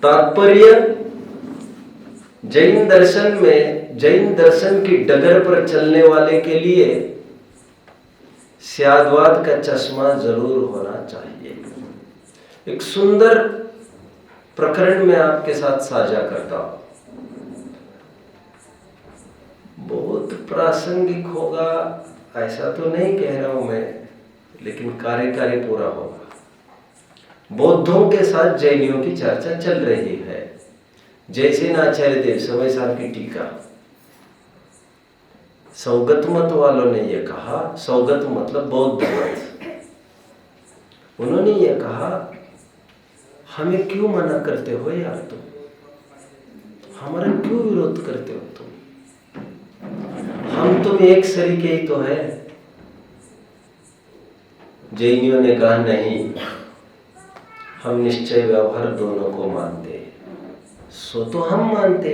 तात्पर्य, जैन दर्शन में, जैन दर्शन की डगर पर चलने वाले के लिए स्याद्वाद का चश्मा जरूर होना चाहिए। एक सुंदर प्रकरण में आपके साथ साझा करता हूं, बहुत प्रासंगिक होगा ऐसा तो नहीं कह रहा हूं मैं, लेकिन कार्यकारी पूरा होगा। बौद्धों के साथ जैनियों की चर्चा चल रही है। जैसे आचार्य देव समय साहब की टीका, सौगत मत वालों ने यह कहा, सौगत मतलब बौद्ध मत, उन्होंने यह कहा हमें क्यों मना करते हो यार, तुम हमारा क्यों विरोध करते हो तुम, हम तुम एक सरीके ही तो है। जैनियों ने कहा नहीं, हम निश्चय व्यवहार दोनों को मानते हैं। सो तो हम मानते।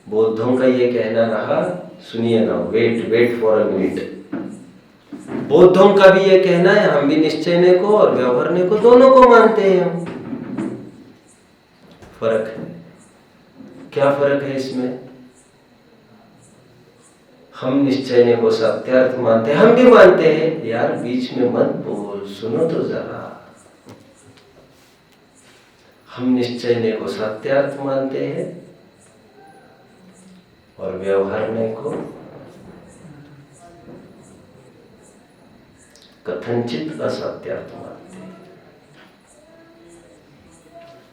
बौद्धों का ये कहना रहा, सुनिए ना, वेट फॉर अ मिनट। बौद्धों का भी ये कहना है हम भी निश्चयने को और व्यवहारने को दोनों को मानते हैं हम। फर्क है, क्या फर्क है इसमें? हम निश्चयने को सत्यार्थ मानते हैं, हम भी मानते हैं। यार बीच में मत बोल, सुनो तो जरा। हम निश्चयने को सत्यार्थ मानते हैं और व्यवहारने को कथनचित असत्यार्थ मानते हैं।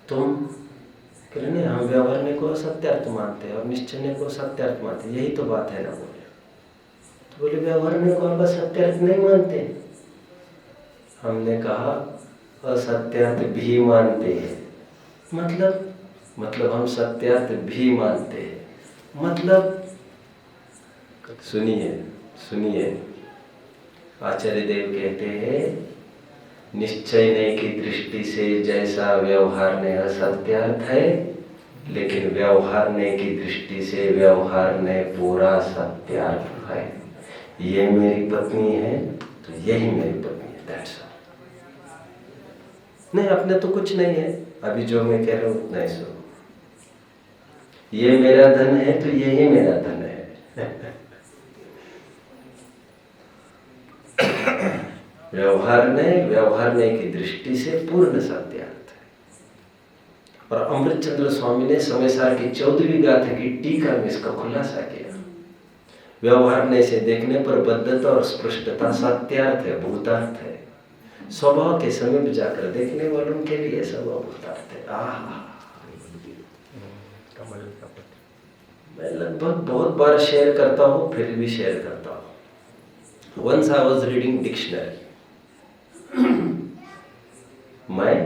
तुम कहने हम व्यवहारने को असत्यार्थ मानते हैं और निश्चयने को सत्यार्थ मानते हैं, यही तो बात है ना। बोले तो बोले व्यवहारने को आप असत्यार्थ नहीं मानते। हमने कहा असत्यार्थ भी मानते हैं। मतलब हम सत्यार्थ भी मानते हैं। मतलब सुनिए, आचार्य देव कहते हैं निश्चयने की दृष्टि से जैसा व्यवहारने असत्यार्थ है, लेकिन व्यवहारने की दृष्टि से व्यवहारने पूरा सत्यार्थ है। ये मेरी पत्नी है तो यही मेरी पत्नी है, दैट्स ऑल। नहीं, अपने तो कुछ नहीं है, अभी जो मैं कह रहा हूं उतना ही सो। ये मेरा धन है तो यही मेरा धन है। व्यवहारने की दृष्टि से पूर्ण सत्यार्थ है। और अमृतचंद्र स्वामी ने समयसार की 14वीं गाथा की टीका में इसका खुलासा किया। व्यवहारने से देखने पर बद्धता और स्पष्टता सत्यार्थ है, भूतार्थ है। स्वभाव के समीप जाकर देखने वालों के लिए स्वभाव भूतार्थ है। मैं लगभग बहुत बार शेयर करता हूँ, फिर भी शेयर करता हूँ। Once I was reading dictionary, मैं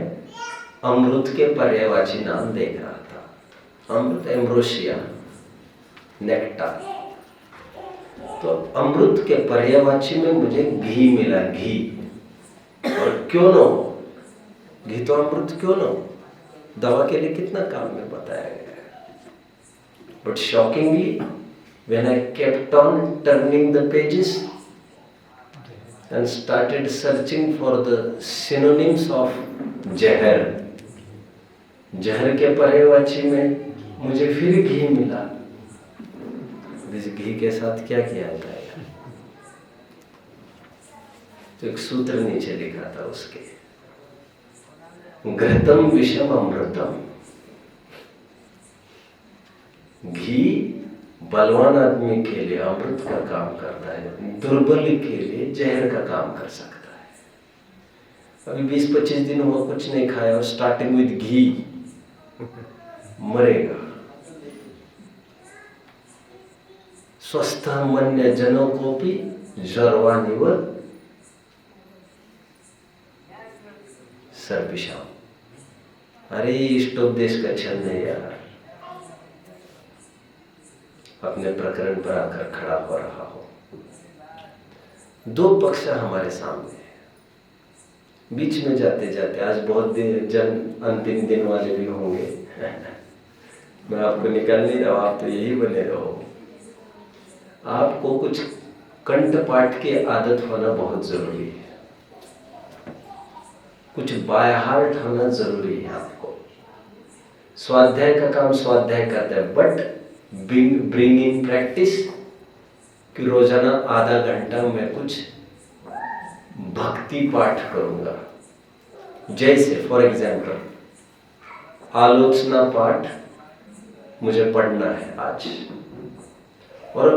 अमृत के पर्यायवाची नाम देख रहा था। अमृत, एम्ब्रोसिया, नेक्टार। तो अमृत के पर्यायवाची में मुझे घी मिला, घी। और क्यों न हो, घी तो अमृत क्यों न हो, दवा के लिए कितना काम में बताया गया है। But shockingly, when I kept on turning the pages and started searching for the synonyms of जहर, जहर के पर्यायवाची में मुझे फिर घी मिला। इस घी के साथ क्या किया जाएगा? तो एक सूत्र नीचे लिखा था उसके, घृतम विषम अमृतम। घी बलवान आदमी के लिए अमृत का काम करता है, दुर्बल के लिए जहर का काम कर सकता है। अभी 20-25 दिन हुआ कुछ नहीं खाया और स्टार्टिंग विद घी, मरेगा। स्वस्थ मन्य जनों को भी जरवानिव सर्पिशाम। अरे इष्टोपदेश का छंद है यार, अपने प्रकरण पर आकर खड़ा हो रहा हो। दो पक्ष हमारे सामने है, बीच में जाते जाते आज बहुत जन अंतिम दिन वाले भी होंगे। मैं आपको निकाल नहीं रहा, आप तो यही बने रहो। आपको कुछ कंठपाठ की आदत होना बहुत जरूरी है, कुछ बाय हार्ट होना जरूरी है आपको। स्वाध्याय का काम स्वाध्याय करता है, बट ब्रिंग इन प्रैक्टिस कि रोजाना आधा घंटा मैं कुछ भक्ति पाठ करूंगा। जैसे फॉर एग्जाम्पल आलोचना पाठ मुझे पढ़ना है आज, और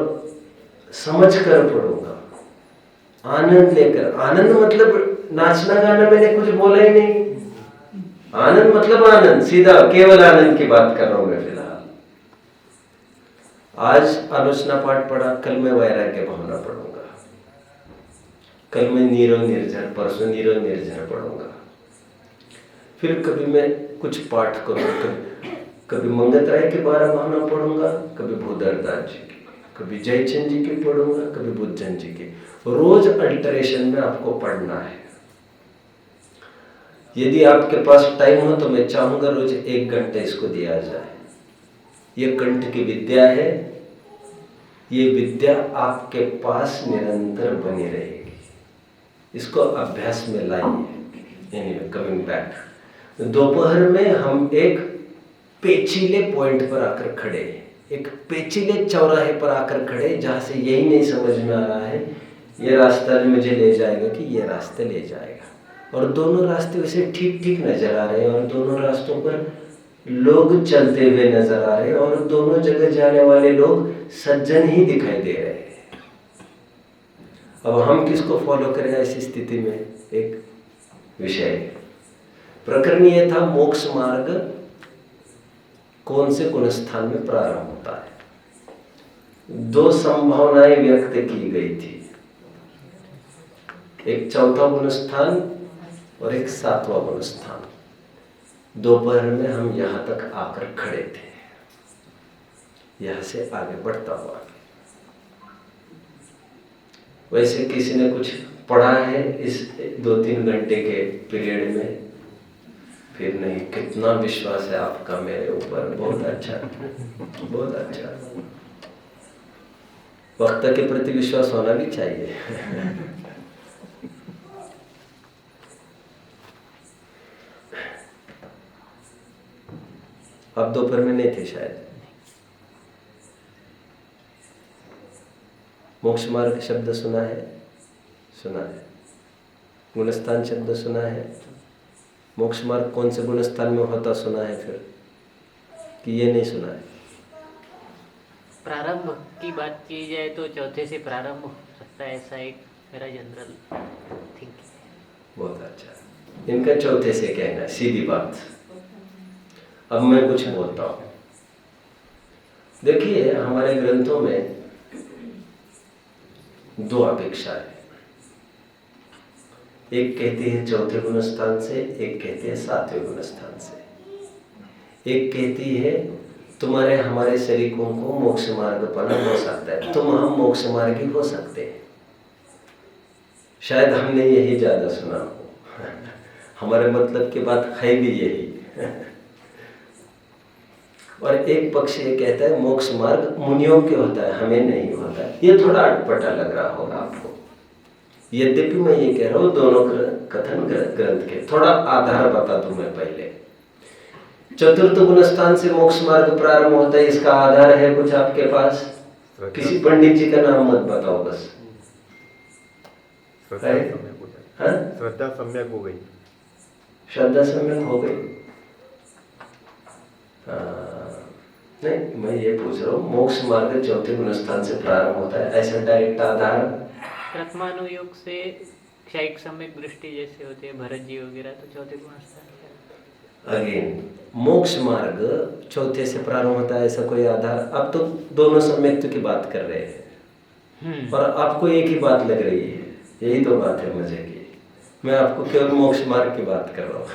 समझ कर पढ़ूंगा, आनंद लेकर। आनंद मतलब नाचना गाना मैंने कुछ बोला ही नहीं। आनंद मतलब आनंद, सीधा केवल आनंद की बात कर रहा हूं मैं फिलहाल। आज आलोचना पाठ पढ़ा, कल मैं वैराग्य भावना पढ़ूंगा, कल मैं नीरव निर्जर, परसों नीरव निर्जर पढ़ूंगा। फिर कभी मैं कुछ पाठ करूंगा, कभी मंगत राय के 12 भावना पढ़ूंगा, कभी भूधरदास जी की, कभी जयचंद जी की पढ़ूंगा, कभी बुद्धजन जी की। रोज अल्टरेशन में आपको पढ़ना है। यदि आपके पास टाइम हो तो मैं चाहूंगा रोज 1 घंटे इसको दिया जाए। ये कंठ की विद्या है, ये विद्या आपके पास निरंतर बनी रहेगी। इसको अभ्यास में लाइए। एनीवे, कमिंग बैक, दोपहर में हम एक पेचीले पॉइंट पर आकर खड़े, एक पेचीले चौराहे पर आकर खड़े, जहां से यही नहीं समझ में आ रहा है ये रास्ता मुझे ले जाएगा कि ये रास्ते ले जाएगा। और दोनों रास्ते वैसे ठीक ठीक नजर आ रहे हैं, और दोनों रास्तों पर लोग चलते हुए नजर आ रहे हैं, और दोनों जगह जाने वाले लोग सज्जन ही दिखाई दे रहे हैं। अब हम किसको फॉलो करें ऐसी स्थिति में? एक विषय प्रकरण ये था, मोक्ष मार्ग कौन से गुणस्थान में प्रारंभ होता है। 2 संभावनाएं व्यक्त की गई थी, एक 4वां गुणस्थान और एक 7वां गुणस्थान। दोपहर में हम यहां तक आकर खड़े थे, यहां से आगे बढ़ता हुआ। वैसे किसी ने कुछ पढ़ा है इस 2-3 घंटे के पीरियड में? फिर नहीं। कितना विश्वास है आपका मेरे ऊपर, बहुत अच्छा, बहुत अच्छा। वक्ता के प्रति विश्वास होना भी चाहिए। अब दोपहर में नहीं थे शायद। मोक्ष मार्ग शब्द सुना है? सुना है। गुणस्थान शब्द सुना है? मोक्ष मार्ग कौन से गुणस्थान में होता सुना है फिर, कि ये नहीं सुना है? प्रारंभ की बात की जाए तो 4थे से प्रारंभ हो सकता है, ऐसा एक मेरा जनरल थिंकिंग है। बहुत अच्छा, इनका 4थे से कहना, सीधी बात। अब मैं कुछ बोलता हूं। देखिए, हमारे ग्रंथों में 2 अपेक्षा है। एक कहती है 4थे गुणस्थान से, एक कहती है 7वें गुणस्थान से। एक कहती है तुम्हारे हमारे शरीकों को मोक्ष मार्ग पाना हो सकता है, तुम हम मोक्ष मार्गी हो सकते हैं। शायद हमने यही ज्यादा सुना हो। हमारे मतलब की बात है भी यही। और एक पक्ष ये कहता है मोक्ष मार्ग मुनियों के होता है, हमें नहीं होता। ये थोड़ा अटपटा लग रहा होगा आपको, यद्यपि मैं ये कह रहा हूं दोनों कथन ग्रंथ के। थोड़ा आधार बता दूं मैं पहले। 4th गुणस्थान से मोक्ष मार्ग प्रारंभ होता है, इसका आधार है कुछ आपके पास? किसी पंडित जी का नाम मत बताओ बस। श्रद्धा सम्यक हो गई। श्रद्धा सम्यक हो गई? नहीं, मैं ये पूछ रहा हूँ मोक्ष मार्ग 4थे गुणस्थान से प्रारंभ होता है, ऐसा डायरेक्ट आधार? प्रथमानुयोग से क्षयिक सम्यक दृष्टि जैसे होते हैं भरत जी वगैरह, तो 4थे गुणस्थान। अगेन, मोक्ष मार्ग 4थे से प्रारंभ होता है, ऐसा कोई आधार? अब तो दोनों सम्यक्त की बात कर रहे हैं, और आपको एक ही बात लग रही है। यही तो बात है मजे की। मैं आपको केवल मोक्ष मार्ग की बात कर रहा हूँ।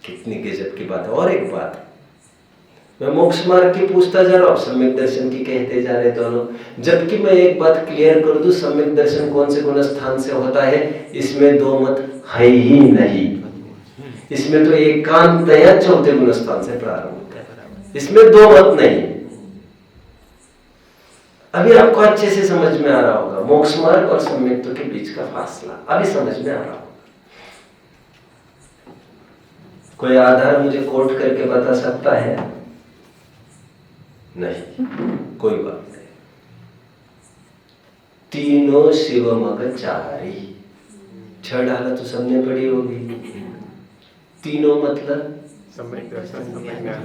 कितनी गजब की बात है। और एक बात, मैं मोक्ष मार्ग की पूछता जा रहा हूं, सम्यक दर्शन की कहते जा रहे दोनों। जबकि मैं एक बात क्लियर कर दूं, सम्यक दर्शन कौन से गुणस्थान से होता है, इसमें 2 मत है ही नहीं। इसमें तो एकांतया 4थे गुणस्थान से प्रारंभ होता है, इसमें 2 मत नहीं। अभी आपको अच्छे से समझ में आ रहा होगा मोक्ष मार्ग और सम्यक के बीच का फासला, अभी समझ में आ रहा होगा। कोई आधार मुझे कोट करके बता सकता है? नहीं, कोई बात नहीं। तीनों शिवमग चारी, 6 डाला तो सबने पढ़ी होगी। तीनों मतलब सम्यक दर्शन, सम्यक ज्ञान,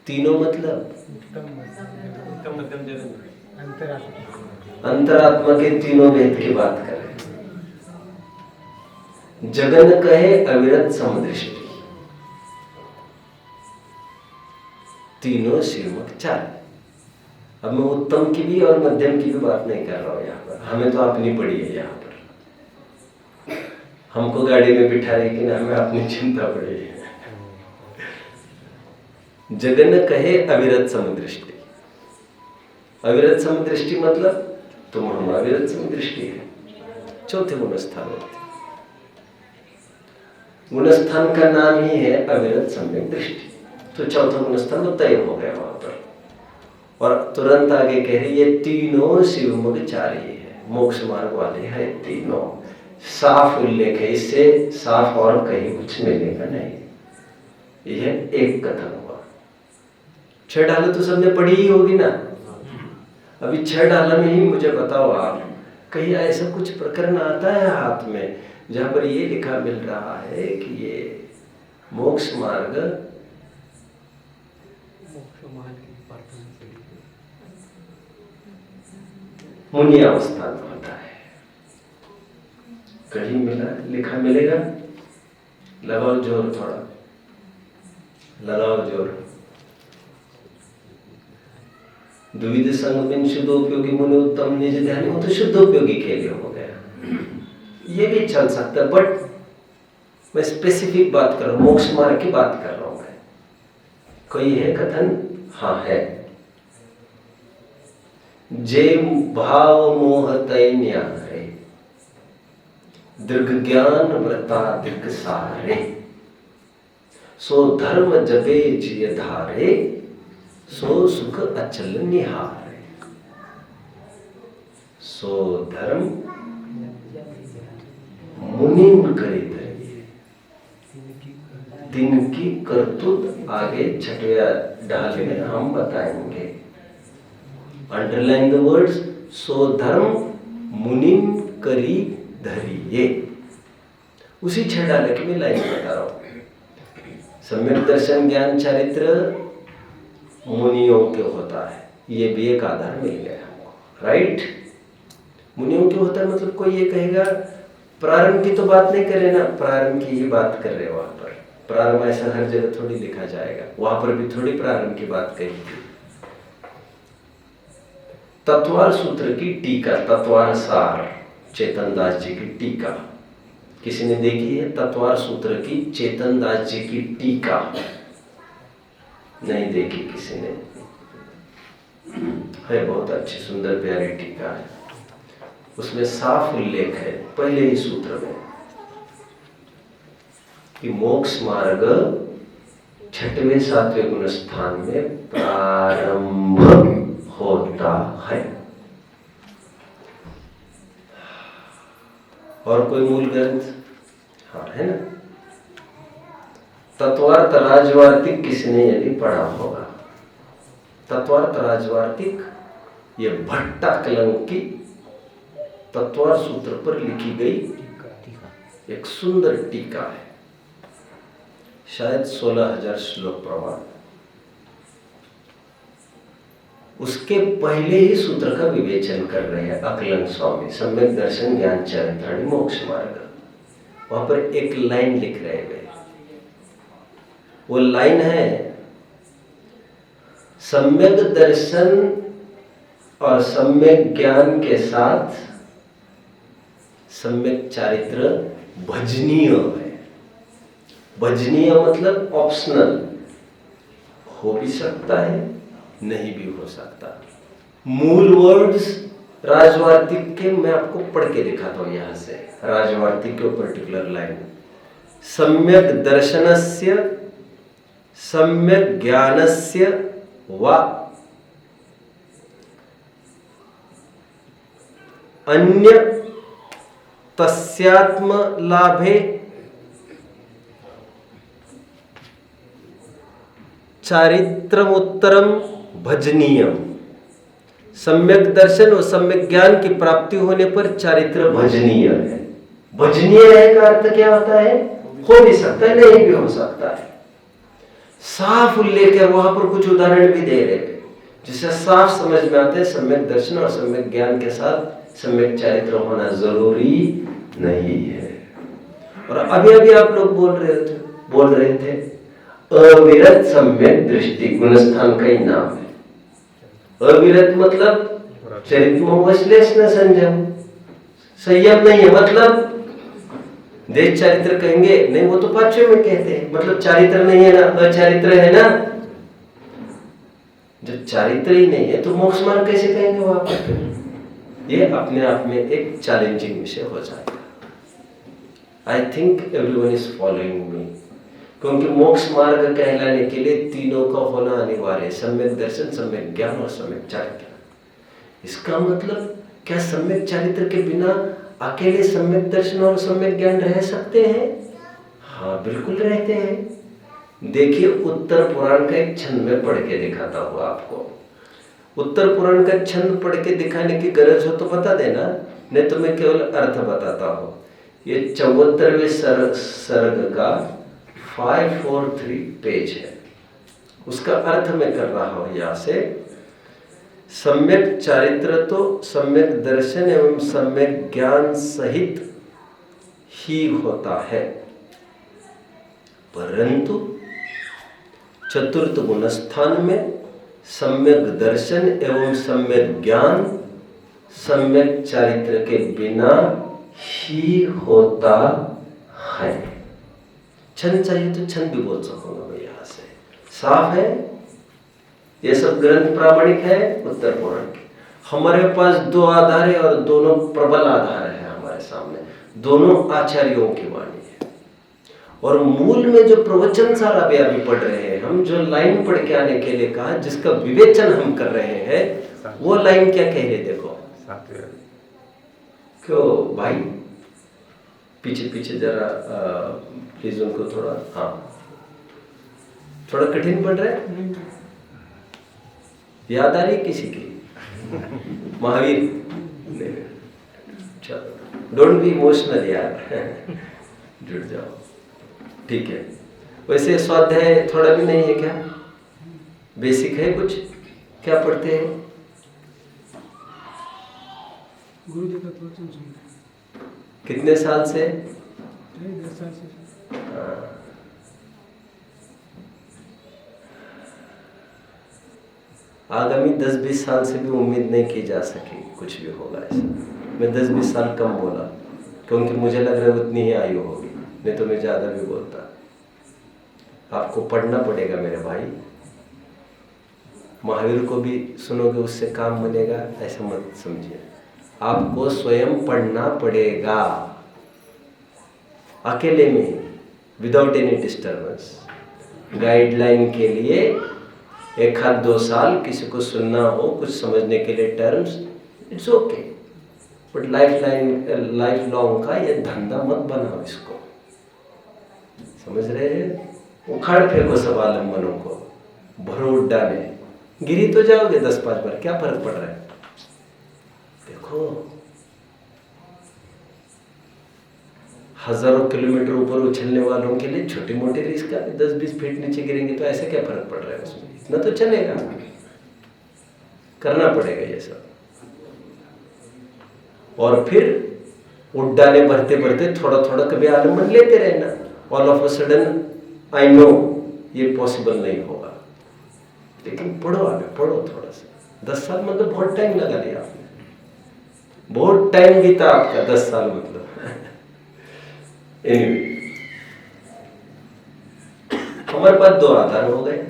तीनों मतलब अंतरात्मा के तीनों भेद की बात कर रहे हैं। जगन कहे अविरत समदृष्टि, तीनों शिवमग चार। अब मैं उत्तम की भी और मध्यम की भी बात नहीं कर रहा हूं यहाँ पर, हमें तो अपनी पड़ी है यहाँ पर। हमको गाड़ी में बिठा रही कि ना, हमें अपनी चिंता पड़ी है। जगन कहे अविरत समदृष्टि, अविरत समदृष्टि मतलब तुम हम अविरत समदृष्टि है। चौथे गुणस्थान होते, गुणस्थान का नाम ही है अविरत सम्यक दृष्टि। तो चौथा गुणस्थान तो तय हो गया वहां पर। और तुरंत आगे कह रही ये तीनों शिवमग चारी है, मोक्ष मार्ग वाले हैं तीनों। साफ उल्लेख है, इससे साफ और कहीं कुछ मिलेगा नहीं। यह एक कथन हुआ। 6 डाला तो सबने पढ़ी ही होगी ना। अभी 6 डाला में ही मुझे बताओ आप, कहीं ऐसा कुछ प्रकरण आता है हाथ में जहां पर ये लिखा मिल रहा है कि ये मोक्ष मार्ग मुनि अवस्था में होता है? कहीं मिला, लिखा मिलेगा? लगाओ जोर, थोड़ा लगाओ जोर। द्विविध संगमिन शुद्धोपयोगी मुनि उत्तम निज ध्यान, वो तो शुद्धोपयोगी के लिए हो गया। ये भी चल सकता है, बट मैं स्पेसिफिक बात कर रहा हूं, मोक्ष मार्ग की बात कर रहा हूं मैं। कोई है कथन? हाँ है। जे भाव मोह तय न्यारे, दीर्घ ज्ञान व्रता दीर्घ सारे, सो धर्म जपे जिय धारे, सो सुख अचल निहारे। सो धर्म मुनिम करे धरिए, दिन की करतूत आगे 6वें डाले में हम बताएंगे। अंडरलाइन द वर्ड्स, सो धर्म मुनिम करी धरिए। उसी 6 डाले की मैं लाइन बता रहा हूं। सम्यक दर्शन ज्ञान चरित्र मुनियों के होता है, ये भी एक आधार मिल गया हमको, राइट। मुनियों के होता है मतलब कोई ये कहेगा प्रारंभ की तो बात नहीं कर रहे ना, प्रारंभ की ही बात कर रहे वहां पर। प्रारंभ ऐसा हर जगह थोड़ी लिखा जाएगा, वहां पर भी थोड़ी प्रारंभ की बात कही थी। तत्वार सूत्र की टीका, तत्वार सार, चेतन दास जी की टीका किसी ने देखी है? तत्वार सूत्र की चेतन दास जी की टीका नहीं देखी किसी ने? है बहुत अच्छी सुंदर प्यारी टीका है। उसमें साफ उल्लेख है पहले ही सूत्र में कि मोक्ष मार्ग 6वें 7वें गुण स्थान में प्रारंभ होता है। और कोई मूल ग्रंथ? हाँ है ना। तत्वार्थ राजवार्तिक किसने यदि पढ़ा होगा? तत्वार्थ राजवार्तिक ये भट्टा कलंक की तत्वार सूत्र पर लिखी गई एक सुंदर टीका है, शायद 16,000 श्लोक प्रमाण। उसके पहले ही सूत्र का विवेचन कर रहे हैं अकलंक स्वामी, सम्यक दर्शन ज्ञान चरित्राणि मोक्ष मार्ग। वहां पर एक लाइन लिख रहे हैं, वो लाइन है सम्यक दर्शन और सम्यक ज्ञान के साथ सम्यक चारित्र भजनीय है। भजनीय मतलब ऑप्शनल, हो भी सकता है नहीं भी हो सकता। मूल वर्ड्स राजवार्तिक के मैं आपको पढ़ के दिखाता हूं यहां से, राजवार्तिक के पर्टिकुलर लाइन। सम्यक दर्शनस्य सम्यक ज्ञानस्य वा अन्य तस्यात्म लाभे चारित्रम उत्तरम भजनीयम। सम्यक दर्शन और सम्यक ज्ञान की प्राप्ति होने पर चारित्र भजनीय है। भजनीय है का अर्थ क्या होता है? हो भी सकता है, नहीं भी हो सकता है। साफ उल्लेख है, वहां पर कुछ उदाहरण भी दे रहे थे जिससे साफ समझ में आते हैं सम्यक दर्शन और सम्यक ज्ञान के साथ सम्यक चारित्र होना जरूरी नहीं है। और अभी अभी आप लोग बोल रहे थे अविरत सम्यक दृष्टि गुणस्थान का ही नाम है। अविरत मतलब चरित्र न संयम, संयम नहीं है मतलब देश चारित्र कहेंगे नहीं, वो तो पांचवें में कहते हैं, मतलब चारित्र नहीं है ना, अचारित्र है ना। जब चारित्र ही नहीं है तो मोक्ष मार्ग कैसे कहेंगे वहां पर? ये अपने आप में एक चैलेंजिंग विषय हो जाएगा। I think everyone is following me, क्योंकि मोक्ष मार्ग कहलाने के लिए तीनों का होना अनिवार्य है, सम्यक दर्शन, सम्यक ज्ञान और सम्यक चारित्र। इसका मतलब क्या सम्यक चारित्र के बिना अकेले सम्यक दर्शन और सम्यक ज्ञान रह सकते हैं? हाँ बिल्कुल रहते हैं। देखिए उत्तर पुराण का एक छंद में पढ़ के दिखाता हूँ आपको। उत्तर पुराण का छंद पढ़ के दिखाने की गरज हो तो बता देना, नहीं तो मैं केवल अर्थ बताता हूँ। ये 74वें सर्ग का 543 पेज है, उसका अर्थ मैं कर रहा हूँ यहाँ से। सम्यक चारित्र तो सम्यक दर्शन एवं सम्यक ज्ञान सहित ही होता है, परंतु चतुर्थ गुणस्थान में सम्यक दर्शन एवं सम्यक ज्ञान सम्यक चारित्र के बिना ही होता है। छंद चाहिए तो छंद भी बोल सकूंगा मैं यहाँ से, साफ है। ये सब ग्रंथ प्रामाणिक है उत्तर पुराण के। हमारे पास दो आधार है और दोनों प्रबल आधार है हमारे सामने, दोनों आचार्यों की वाणी है। और मूल में जो प्रवचन सार अभी पढ़ रहे हैं हम, जो लाइन पढ़ के आने के लिए कहा, जिसका विवेचन हम कर रहे हैं, वो लाइन क्या कह रहे देखो। क्यों भाई पीछे पीछे जरा प्लीज उनको थोड़ा, हाँ थोड़ा कठिन पढ़ रहे हैं, याद आ रही किसी की? महावीर, चलो डोंट बी इमोशनल यार, जुड़ जाओ, ठीक है। वैसे स्वाध्याय थोड़ा भी नहीं है क्या? बेसिक है कुछ? क्या पढ़ते हैं? गुरुजी का प्रवचन सुनते। कितने साल से? 10 साल से। आगामी 10-20 साल से भी उम्मीद नहीं की जा सकी कुछ भी होगा ऐसा। मैं 10-20 साल कम बोला क्योंकि मुझे लग रहा है उतनी ही आयु होगी, नहीं तो मैं ज़्यादा भी बोलता। आपको पढ़ना पड़ेगा मेरे भाई, महावीर को भी सुनोगे उससे काम बनेगा ऐसा मत समझिए। आपको स्वयं पढ़ना पड़ेगा अकेले में, विदाउट एनी डिस्टर्बेंस। गाइडलाइन के लिए 1-2 साल किसी को सुनना हो, कुछ समझने के लिए terms, it's okay, but life long का ये धंधा मत बनाओ इसको, समझ रहे हैं? उखाड़ फेंको सब आलम्बनों को, भरो उड्डा में, गिरी तो जाओगे 10-5 बार, क्या फर्क पड़ रहा है? देखो हजारों किलोमीटर ऊपर उछलने वालों के लिए छोटी मोटी रिस्क है, 10-20 फीट नीचे गिरेंगे तो ऐसे क्या फर्क पड़ रहा है उसमें? इतना तो चलेगा, करना पड़ेगा ये सब। और फिर उड्डाने भरते भरते थोड़ा थोड़ा कभी आलम्बन लेते रहना। All of a sudden I know ये पॉसिबल नहीं होगा, लेकिन पढ़ो आगे, पढ़ो थोड़ा सा। 10 साल मतलब बहुत टाइम लगा लिया आपने, बहुत टाइम बीता आपका 10 साल मतलब। Anyway, हमारे पास 2 आधार हो गए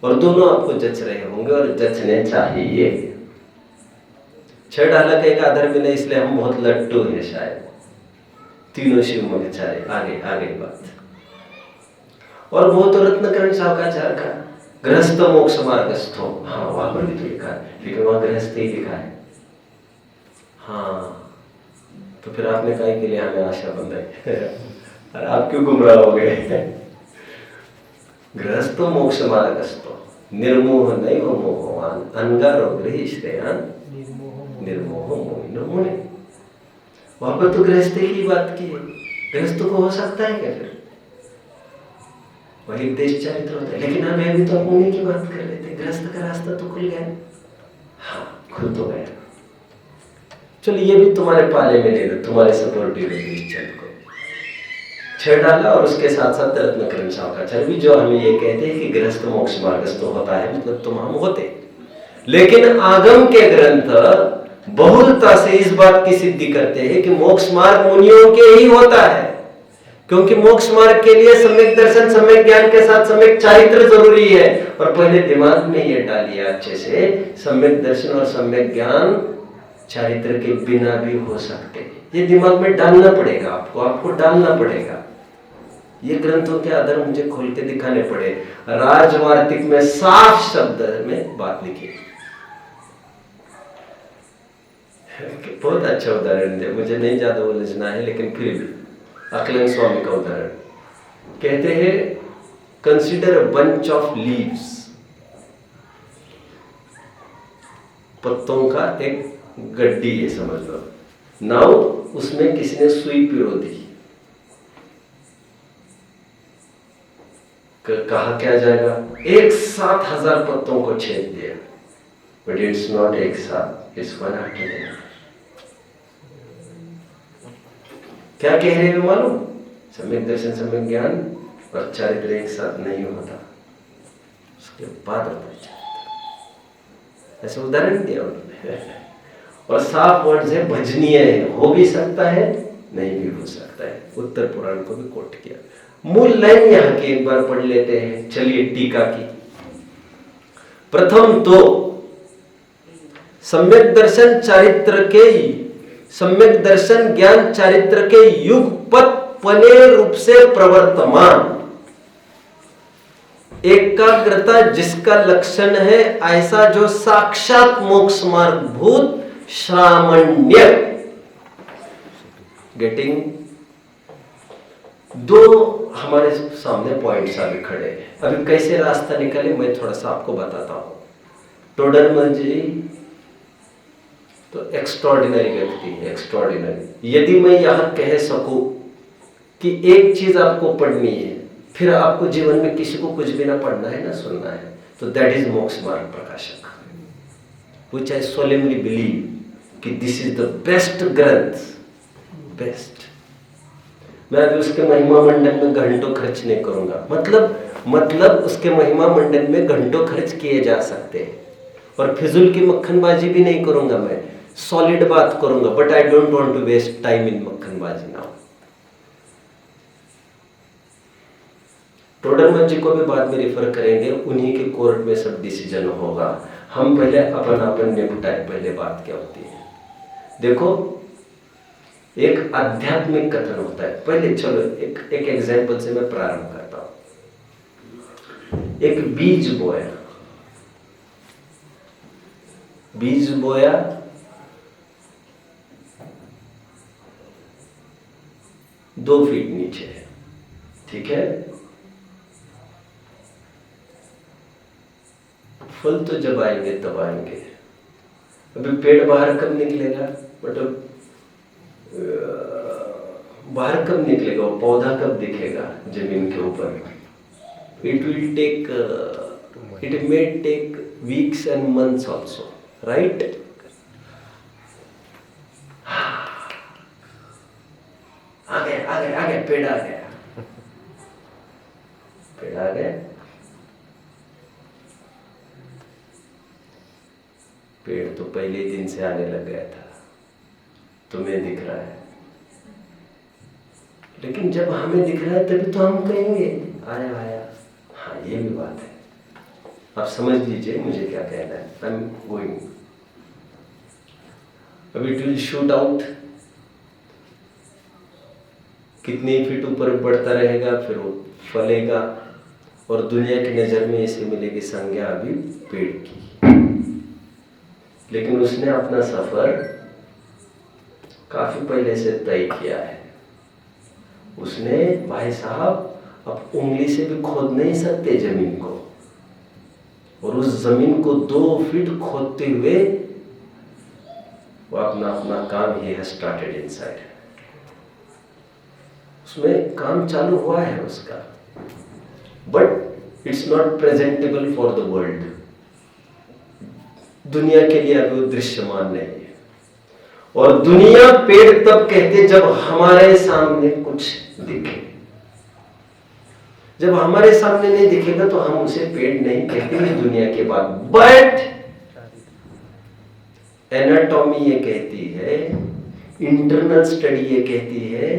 और दोनों आपको जच रहे होंगे और जचने चाहिए। 6 ढाला का एक आधार मिला, इसलिए हम बहुत लट्टू हैं शायद, तीनों शिव में बेचारे। आगे बात। और वो तो रत्नकरण सावकाचार्य का गृहस्थ मोक्ष मार्गस्थो, हाँ वहां पर भी तो लिखा है, लेकिन वहां गृहस्थ ही लिखा है। हाँ तो फिर आपने कहा के लिए हमें आशा बंधाई और आप क्यों गुमराह हो गए? गृहस्थो मोक्ष मार्गस्थो निर्मोह नैव मोहवान अंगारो गृहीष्ठयान निर्मोह मोहिनो मुने। वहां पर तो गृहस्थी की बात की है, गृहस्थ को हो सकता है क्या फिर? वही उपदेश चरित्र होता है। लेकिन हम अभी तो मुनि की बात कर रहे थे, गृहस्थ का रास्ता तो खुल गया। हाँ, खुल तो गया। चलो ये भी तुम्हारे पाले में ले लो, तुम्हारे सपोर्टिव चंद को छेड़ डाला। और उसके साथ साथ रत्न क्रमशावकाचार्य भी जो हमें ये कहते हैं कि गृहस्थ मोक्ष मार्गस्थ होता है, मतलब तुम हम होते। लेकिन आगम के ग्रंथ बहुलता से इस बात की सिद्धि करते हैं कि मोक्ष मार्ग मुनियों के ही होता है, क्योंकि मोक्ष मार्ग के लिए सम्यक दर्शन सम्यक ज्ञान के साथ सम्यक चारित्र जरूरी है। और पहले दिमाग में ये डालिए अच्छे से, सम्यक दर्शन और सम्यक ज्ञान चारित्र के बिना भी हो सकते हैं। ये दिमाग में डालना पड़ेगा आपको डालना पड़ेगा। ये ग्रंथों के आधार मुझे खोल के दिखाने पड़े। राजवार्तिक में साफ शब्द में बात लिखी। बहुत अच्छा उदाहरण दिया, मुझे नहीं ज्यादा उलझना है, लेकिन फिर भी अकलन स्वामी का उदाहरण कहते हैं, consider a bunch of leaves, पत्तों का एक गड्डी है समझ लो। नाउ उसमें किसी ने सुई पिरो दी, कहा क्या जाएगा? एक साथ 1000 पत्तों को छेद दिया। बट इट्स नॉट एक साथ, it's one after the other. क्या कह रहे हैं मालूम? सम्यक दर्शन सम्यक ज्ञान और चारित्र एक साथ नहीं होता, उसके बाद होता है चारित्र। ऐसे उदाहरण दिया उन्होंने। और साफ वर्ड है, भजनीय है, हो भी सकता है नहीं भी हो सकता है। उत्तर पुराण को भी कोट किया। मूल लाइन यहाँ की एक बार पढ़ लेते हैं। चलिए टीका की। प्रथम तो सम्यक दर्शन चारित्र के, सम्यक दर्शन ज्ञान चारित्र के युगपत पने रूप से प्रवर्तमान एकाग्रता जिसका लक्षण है, ऐसा जो साक्षात मोक्ष मार्ग भूत श्रामण्य। गेटिंग? दो हमारे सामने पॉइंट्स अभी खड़े हैं। अभी कैसे रास्ता निकले मैं थोड़ा सा आपको बताता हूं। टोडरमल जी तो एक्स्ट्रॉर्डिनरी व्यक्ति है, एक्स्ट्रॉर्डिनरी। यदि मैं यहां कह सकूं कि एक चीज आपको पढ़नी है, फिर आपको जीवन में किसी को कुछ भी ना पढ़ना है ना सुनना है, तो दैट इज मोक्ष मार्ग प्रकाशक, व्हिच आई सोलेमली बिलीव कि दिस इज द बेस्ट ग्रंथ, बेस्ट। मैं अभी उसके महिमा मंडन में घंटों खर्च नहीं करूंगा। मतलब उसके महिमा मंडन में घंटों खर्च किए जा सकते हैं, और फिजूल की मक्खनबाजी भी नहीं करूंगा। मैं सॉलिड बात करूंगा, but I don't want to waste time in मक्खनबाजी नाउ। टोडरमल जी को भी बाद में रिफर करेंगे, उन्हीं के कोर्ट में सब डिसीजन होगा। हम पहले अपन निपटाए, पहले बात क्या होती है। देखो, एक आध्यात्मिक कथन होता है। पहले चलो एक एग्जाम्पल से मैं प्रारंभ करता हूं। एक बीज बोया 2 फीट नीचे है, ठीक है। फल तो जब आएंगे तब आएंगे। अभी पेड़ बाहर कब निकलेगा, मतलब बाहर कब निकलेगा, वो पौधा कब दिखेगा जमीन के ऊपर? It will take, it may take weeks and months also, right? आ गया पेड़ आ गया। पेड़ तो पहले दिन से आने लग गया था, तुम्हें दिख रहा है, लेकिन जब हमें दिख रहा है तभी तो हम कहेंगे आया। हाँ, ये भी बात है। आप समझ लीजिए मुझे क्या कहना है। आई एम गोइंग, अभी इट विल शूट आउट, कितने फीट ऊपर बढ़ता रहेगा, फिर वो फलेगा, और दुनिया की नजर में इसे मिलेगी संज्ञा अभी पेड़ की। लेकिन उसने अपना सफर काफी पहले से तय किया है। उसने भाई साहब आप उंगली से भी खोद नहीं सकते जमीन को, और उस जमीन को 2 फीट खोदते हुए वो अपना अपना काम ही है स्टार्टेड इनसाइड, उसमें काम चालू हुआ है उसका, but it's not presentable for the world. दुनिया के लिए अभी वो दृश्यमान नहीं है। और दुनिया पेड़ तब कहते जब हमारे सामने कुछ दिखे। जब हमारे सामने नहीं दिखेगा तो हम उसे पेड़ नहीं कहते हैं दुनिया के बाद। बट एनाटॉमी ये कहती है, इंटरनल स्टडी ये कहती है,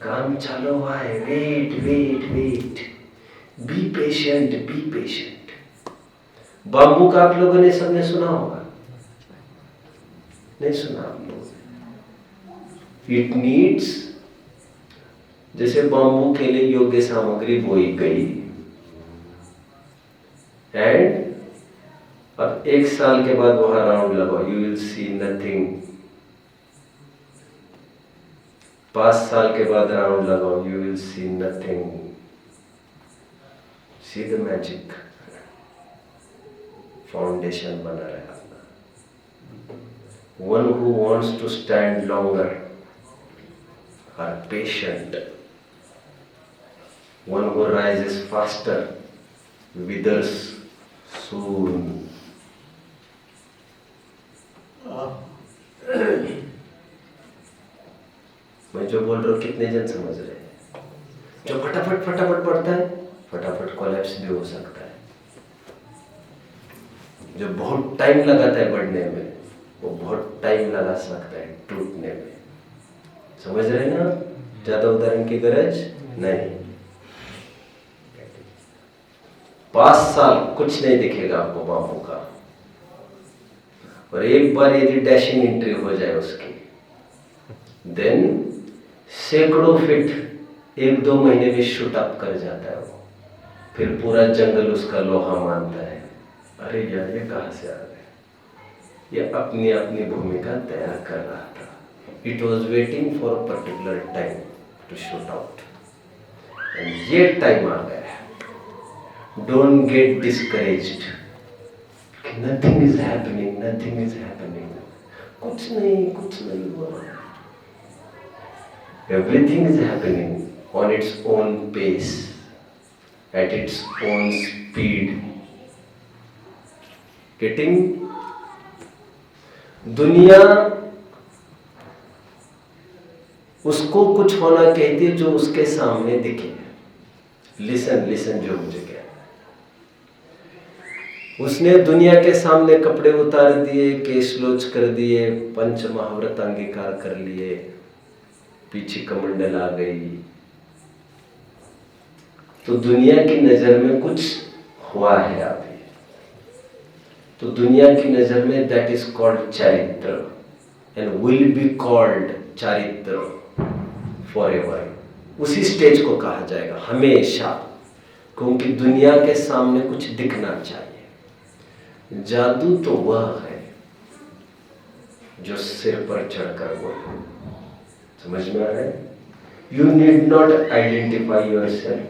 काम चालू हुआ है, wait wait wait, be patient be patient. Bamboo का आप लोगों ने सबने सुना होगा, नहीं सुना आप लोग? इट नीड्स, जैसे बाम्बू के लिए योग्य सामग्री बोई गई, एंड अब 1 साल के बाद वहां राउंड लगाओ, यू विल सी नथिंग। 5 साल के बाद राउंड लगाओ, you will see nothing. See the magic, foundation बना रहा है अपना। One who wants to stand longer are patient. One who rises faster withers soon. मैं जो बोल रहा हूँ कितने जन समझ रहे हैं? जो फटाफट फटाफट बढ़ता है फटाफट कोलैप्स भी हो सकता है। जो बहुत टाइम लगाता है बढ़ने में वो बहुत टाइम लगा सकता है टूटने में। समझ रहे हैं ना? ज्यादा उदाहरण की गरज नहीं। 5 साल कुछ नहीं दिखेगा आपको बाबू का, और एक बार यदि डैशिंग एंट्री हो जाए उसकी, देन सैकड़ों फीट 1-2 महीने में शूट अप कर जाता है वो। फिर पूरा जंगल उसका लोहा मानता है। अरे यार ये कहां से आ गए? ये अपनी अपनी भूमिका तैयार कर रहा था। It was waiting for a particular time to shoot out, and ये टाइम आ गया। Don't get discouraged, nothing is happening, nothing is happening, कुछ नहीं हुआ। Everything is happening on its own pace, at its own speed. Getting? दुनिया उसको कुछ होना कहती है जो उसके सामने दिखे। लिसन लिसन, जो मुझे कह रहा है, उसने दुनिया के सामने कपड़े उतार दिए, केश लोच कर दिए, पंच महाव्रत अंगीकार कर लिए, पीछे कमंडल आ गई, तो दुनिया की नजर में कुछ हुआ है अभी। तो दुनिया की नजर में दैट इज कॉल्ड चारित्र, एंड विल बी कॉल्ड चारित्र फॉरएवर। उसी स्टेज को कहा जाएगा हमेशा, क्योंकि दुनिया के सामने कुछ दिखना चाहिए। जादू तो वह है जो सिर पर चढ़कर बोले। समझ में आ रहा है? You need not identify yourself,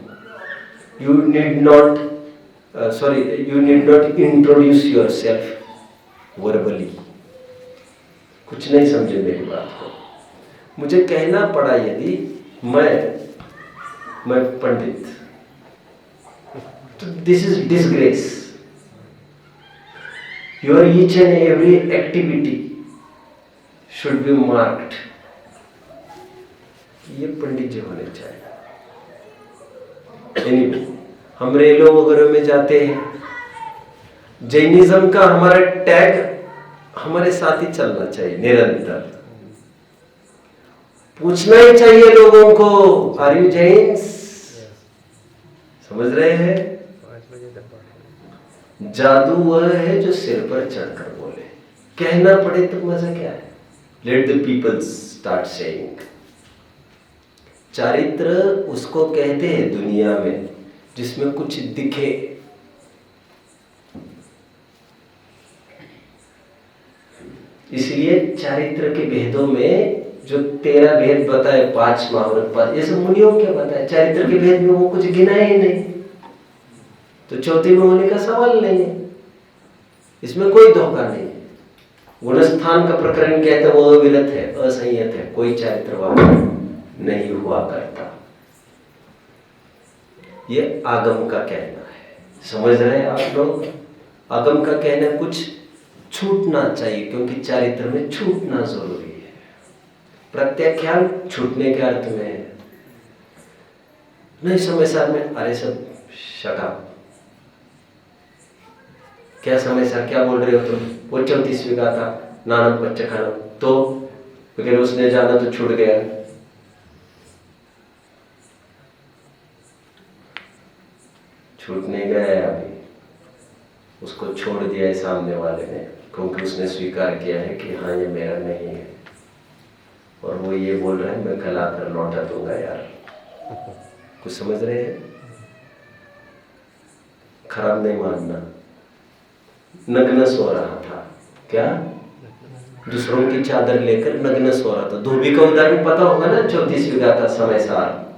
you need not you need not introduce yourself verbally। कुछ नहीं समझे मेरी बात को। मुझे कहना पड़ा यदि मैं पंडित, तो this is disgrace. Your each and every activity should be marked. ये पंडित जी होने चाहिए। एनीवे, हम रेलों वगैरह में जाते हैं, जैनिज्म का हमारा टैग हमारे साथ ही चलना चाहिए निरंतर। पूछना ही चाहिए लोगों को, आर यू जैन्स? समझ रहे हैं? जादू वह है जो सिर पर चढ़कर बोले। कहना पड़े तो मजा क्या है? Let the people start saying. चारित्र उसको कहते हैं दुनिया में जिसमें कुछ दिखे। इसलिए चारित्र के भेदों में जो 13 भेद बताए, 5 महाव्रत, 5 ये सब मुनियों के बताए। चरित्र के भेद में वो कुछ गिना ही नहीं, तो चौथी में होने का सवाल नहीं है, इसमें कोई धोखा नहीं है। गुणस्थान का प्रकरण कहते हैं वो अविरत है, असंयत है, कोई चारित्र वाक्य नहीं हुआ करता। ये आगम का कहना है, समझ रहे हैं आप लोग? आगम का कहना कुछ छूटना चाहिए, क्योंकि चारित्र में छूटना जरूरी है। प्रत्याख्यान छूटने के अर्थ में है, नहीं समय सार में अरे सब शका, क्या समय सार क्या बोल रहे हो तुम? वो 34वीं का था नानक बच्चा खाना, तो अगर उसने जाना तो छूट गया। छूट नहीं गया अभी, उसको छोड़ दिया है सामने वाले ने, क्योंकि उसने स्वीकार किया है कि हाँ ये मेरा नहीं है, और वो ये बोल रहा है मैं कल आकर लौटा दूंगा यार। कुछ समझ रहे हैं? खराब नहीं मानना। नग्न सो रहा था, क्या दूसरों की चादर लेकर नग्न सो रहा था। धोबी का उदाहरण पता होगा ना, 34वीं गाथा समय सार।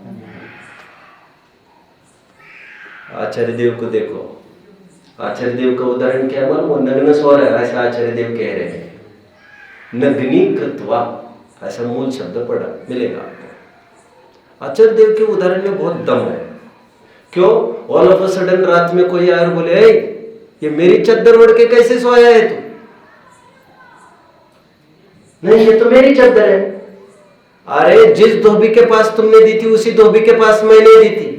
आचार्य देव को देखो, आचार्य देव का उदाहरण क्या है? वो नग्न सो रहा है, ऐसा आचार्य देव कह रहे हैं। नग्नी कृत्वा, ऐसा मूल शब्द पढ़ा मिलेगा आपको। आचार्य देव के उदाहरण में बहुत दम है। क्यों? ऑल ऑफ अ सडन रात में कोई आया और बोले ये मेरी चद्दर ओढ़ के कैसे सोया है तू? नहीं ये तो मेरी चद्दर है। अरे जिस धोबी के पास तुमने दी थी उसी धोबी के पास मैंने दी थी,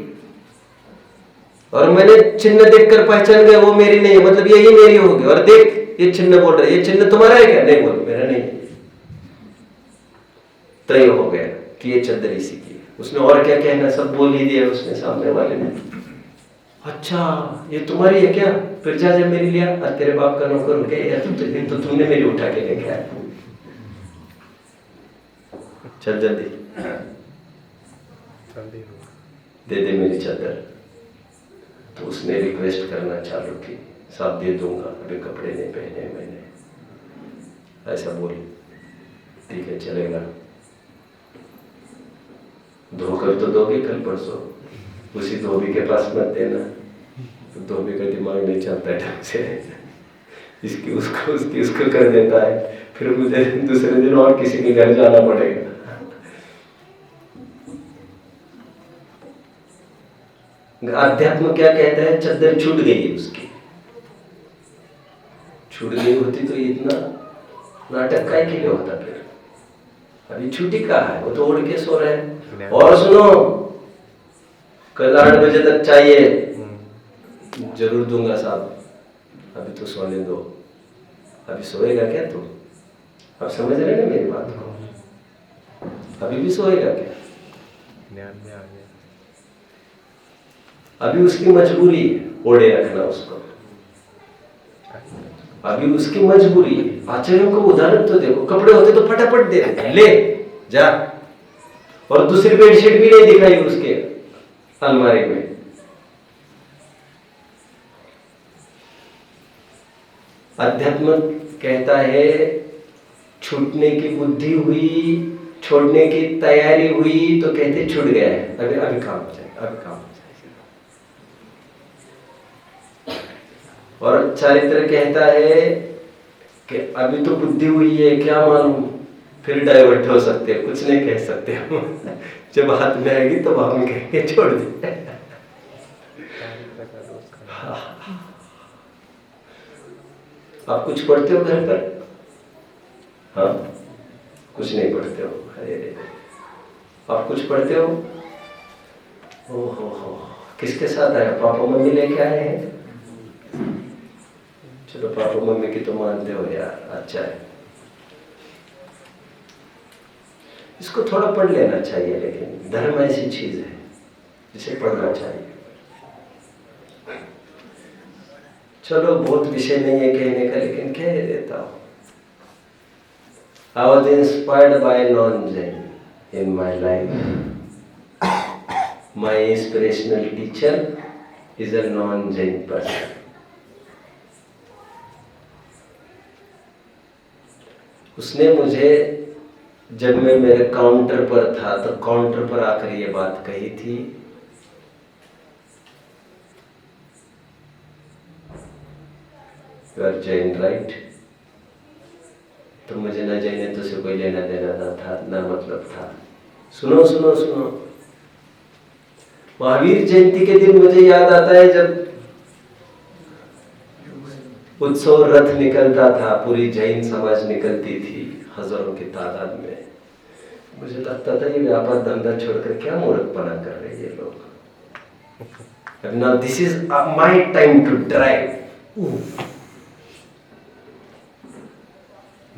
और मैंने चिन्ह देखकर पहचान गया वो मेरी नहीं है, मतलब यही मेरी होगी। और देख ये चिन्ह बोल रहा है, ये चिन्ह तुम्हारा है क्या? नहीं, बोल मेरा नहीं है। तय हो गया कि ये चद्दर इसी की है। उसने और क्या कहना, सब बोल ही दिया उसने सामने वाले ने। अच्छा ये तुम्हारी है क्या? फिर जा मेरी लिया, और तेरे बाप का नौकर हो गया, तो तुमने मेरी उठा के लेके आया, चल जल्दी दे दे मेरी चादर। तो उसने रिक्वेस्ट करना चालू की, साहब दे दूंगा, अभी कपड़े नहीं पहने मैंने। ऐसा बोली, ठीक है चलेगा, धोकर तो दोगे कल परसों, उसी धोबी के पास मत देना। तो धोबी का दिमाग नहीं चलता है ढंग से, इसकी उसको उसकी उसको कर देता है। फिर मुझे दूसरे दिन और किसी के घर जाना पड़ेगा। अध्यात्म क्या कहता है? चद्दर छूट गई उसकी, छूट गई होती तो इतना नाटक काय के लिए होता? फिर अभी छुट्टी कहाँ है, वो तो उड़ के सो रहे हैं। और सुनो, कल 8 बजे तक चाहिए। जरूर दूंगा साहब, अभी तो सोने दो। अभी सोएगा क्या तू? आप समझ रहे ना मेरी बात को? अभी भी सोएगा क्या? ध्यान में आ गया। अभी उसकी मजबूरी है ओढ़े रखना उसको, अभी उसकी मजबूरी है। आचार्यों को उदाहरण तो देखो, कपड़े होते तो फटाफट दे देते, ले जा। और दूसरी बेडशीट भी नहीं दिखाई उसके अलमारी में। अध्यात्म कहता है छूटने की बुद्धि हुई, छोड़ने की तैयारी हुई तो कहते छूट गया है, अभी अभी काम हो जाएगा, अभी काम हो जाएगा। और चारित्र कहता है कि अभी तो बुद्धि हुई है, क्या मालूम फिर डाइवर्ट हो सकते हैं, कुछ नहीं कह सकते हम। जब हाथ में आएगी तो हम कहेंगे छोड़ दे। आप कुछ पढ़ते हो घर पर? हाँ, कुछ नहीं पढ़ते हो? अरे आप कुछ पढ़ते हो? ओहो, किसके साथ आया? पापा मम्मी लेके आए हैं? चलो पापा मम्मी की तो मानते हो यार, अच्छा है। इसको थोड़ा पढ़ लेना चाहिए, लेकिन धर्म ऐसी चीज है जिसे पढ़ना चाहिए। चलो बहुत विषय नहीं है कहने का, लेकिन कह देता हूँ। I was inspired by non-Jain in my life. My inspirational teacher is a non-Jain person. उसने मुझे जब मैं मेरे काउंटर पर था तो काउंटर पर आकर ये बात कही थी, यू आर जैन राइट। तो मुझे न जैन तो से कोई लेना देना ना था, ना मतलब था। सुनो सुनो सुनो, महावीर जयंती के दिन मुझे याद आता है जब उत्सव रथ निकलता था, पूरी जैन समाज निकलती थी हजारों की तादाद में। मुझे लगता था ये व्यापार धंधा छोड़कर क्या मूर्खपना कर रहे हैं ये लोग। Now this is my time to drive.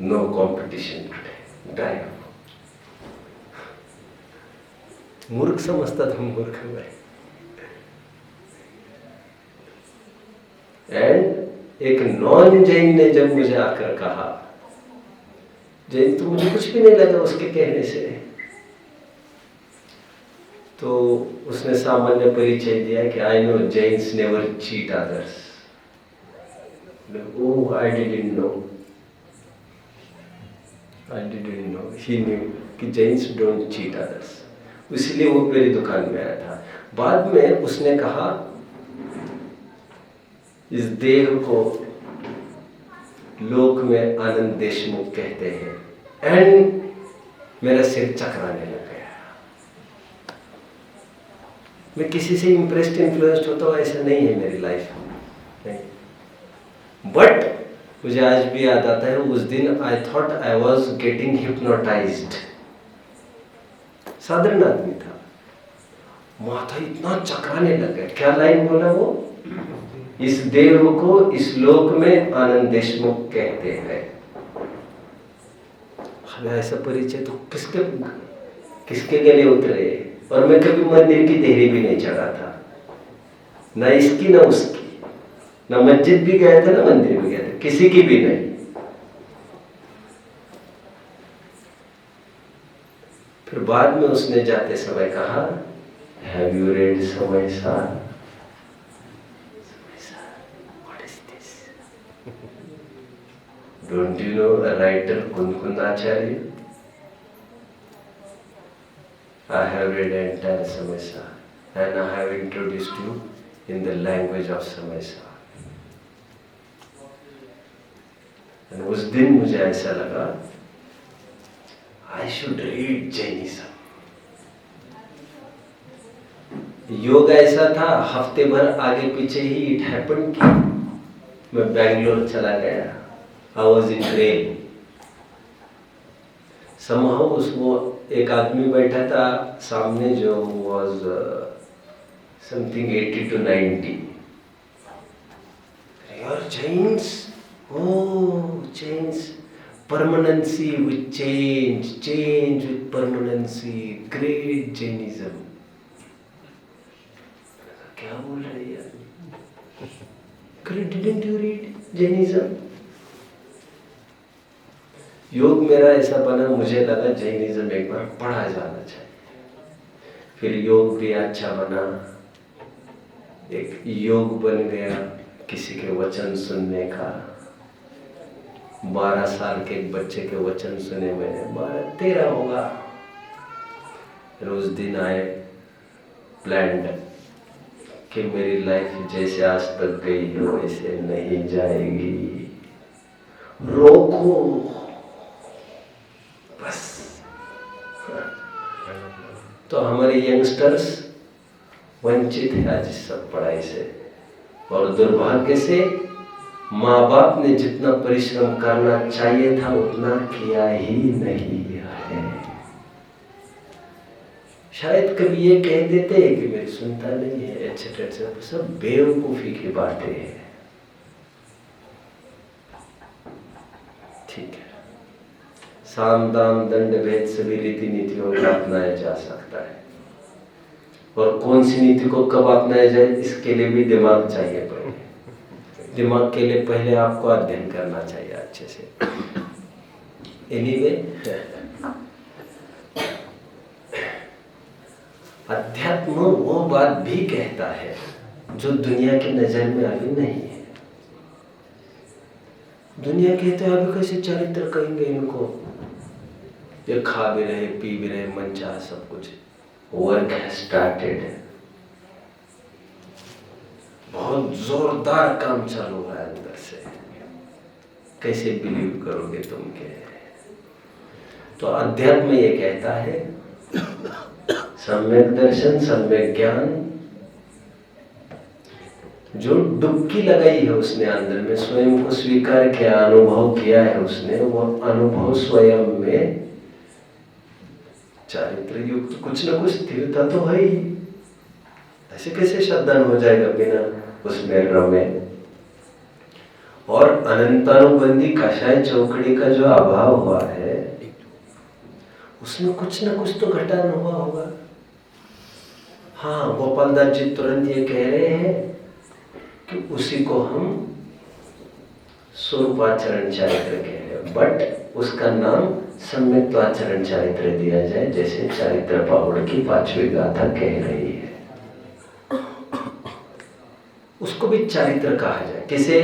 No competition today. Drive. मूर्ख समझता था मूर्ख मैं। एंड एक नॉन जैन ने जब मुझे आकर कहा, जैन तो मुझे कुछ भी नहीं लगा उसके कहने से, तो उसने सामान्य परिचय दिया कि I know Jains never cheat others. Oh I didn't know, he new कि जैन्स डोंट चीट अदर्स, इसलिए वो मेरी दुकान में आया था। बाद में उसने कहा इस देह को लोक में आनंद देशमुख कहते हैं, एंड मेरा सिर चकराने लग गया। मैं किसी से इम्प्रेस्ड इन्फ्लुएंस्ड होता हूँ ऐसा नहीं है मेरी लाइफ में, बट मुझे आज भी याद आता है उस दिन I thought I was getting hypnotised. साधारण आदमी था, माथा इतना चकराने लग गया। क्या लाइन बोला वो, इस देव को इस लोक में आनंद देशमुख कहते हैं। हमें ऐसा परिचय तो किसके गले उतरे। और मैं कभी मंदिर की देहरी भी नहीं चढ़ा था, ना इसकी ना उसकी, ना मस्जिद भी गया था ना मंदिर भी गया था, किसी की भी नहीं। फिर बाद में उसने जाते समय कहा, हैव यू रेड समय सार? Don't you know a writer Kunkun Acharya? I have read entire Samasa and I have introduced you in the language of Samasa. And उस दिन मुझे ऐसा लगा I should read Jainism. योग ऐसा था, हफ्ते भर आगे पीछे ही इट हैपन कि मैं बैंगलोर चला गया। I was in train. Somehow वो एक आदमी बैठा था सामने जो was something 80 to 90. Your Jains, oh Jains, permanency with change, change with permanency, great Jainism. क्या बोल रहे यार? Didn't you read Jainism? योग मेरा ऐसा बना, मुझे लगा जैनिज्म एक बार पढ़ा जाना चाहिए। फिर योग भी अच्छा बना, एक योग बन गया किसी के वचन सुनने का। 12 साल के एक बच्चे के वचन सुने मैंने, 12-13 होगा। फिर उस दिन आए प्लान्ड कि मेरी लाइफ जैसे आज तक गई है वैसे नहीं जाएगी, रोको बस। तो हमारे यंगस्टर्स वंचित है आज इस सब पढ़ाई से, और दुर्भाग्य से माँ बाप ने जितना परिश्रम करना चाहिए था उतना किया ही नहीं है। शायद कभी ये कह देते हैं कि मेरी सुनता नहीं है, एटसेट्रा, सब बेवकूफी की बातें हैं। ठीक है, साम दाम दंड भेद सभी रीति नीतियों को अपनाया जा सकता है, और कौन सी नीति को कब अपनाया जाए इसके लिए भी दिमाग चाहिए। पहले दिमाग के लिए पहले आपको अध्ययन करना चाहिए अच्छे से। एनीवे, अध्यात्म वो बात भी कहता है जो दुनिया की नजर में अभी नहीं है। दुनिया कहते हैं अभी कैसे चरित्र कहेंगे इनको, ये खा भी रहे, पी भी रहे, मन चाह सब कुछ। वर्क हैज स्टार्टेड, बहुत जोरदार काम चालू हुआ है अंदर से। कैसे बिलीव करोगे तुम के? तो अध्यात्म ये कहता है सम्यक दर्शन, सम्यक ज्ञान, जो डुबकी लगाई है उसने अंदर में, स्वयं को स्वीकार किया, अनुभव किया है उसने, वो अनुभव स्वयं में चारित्र युक्त कुछ न कुछ स्थिरता तो है ही। ऐसे कैसे श्रद्धान हो जाएगा बिना उसमें रमे? और अनंतानुबंधी कषाय चौकड़ी का जो अभाव हुआ है उसमें कुछ न कुछ तो घटान हुआ होगा। हाँ, गोपाल दास जी तुरंत ये कह रहे हैं कि उसी को हम स्वरूपाचरण चारित्र कह रहे हैं, बट उसका नाम सम्यक्त्वाचरण चारित्र दिया जाए, जैसे चारित्र पावड़ की 5वीं गाथा कह रही है। उसको भी चारित्र कहा जाए। किसे?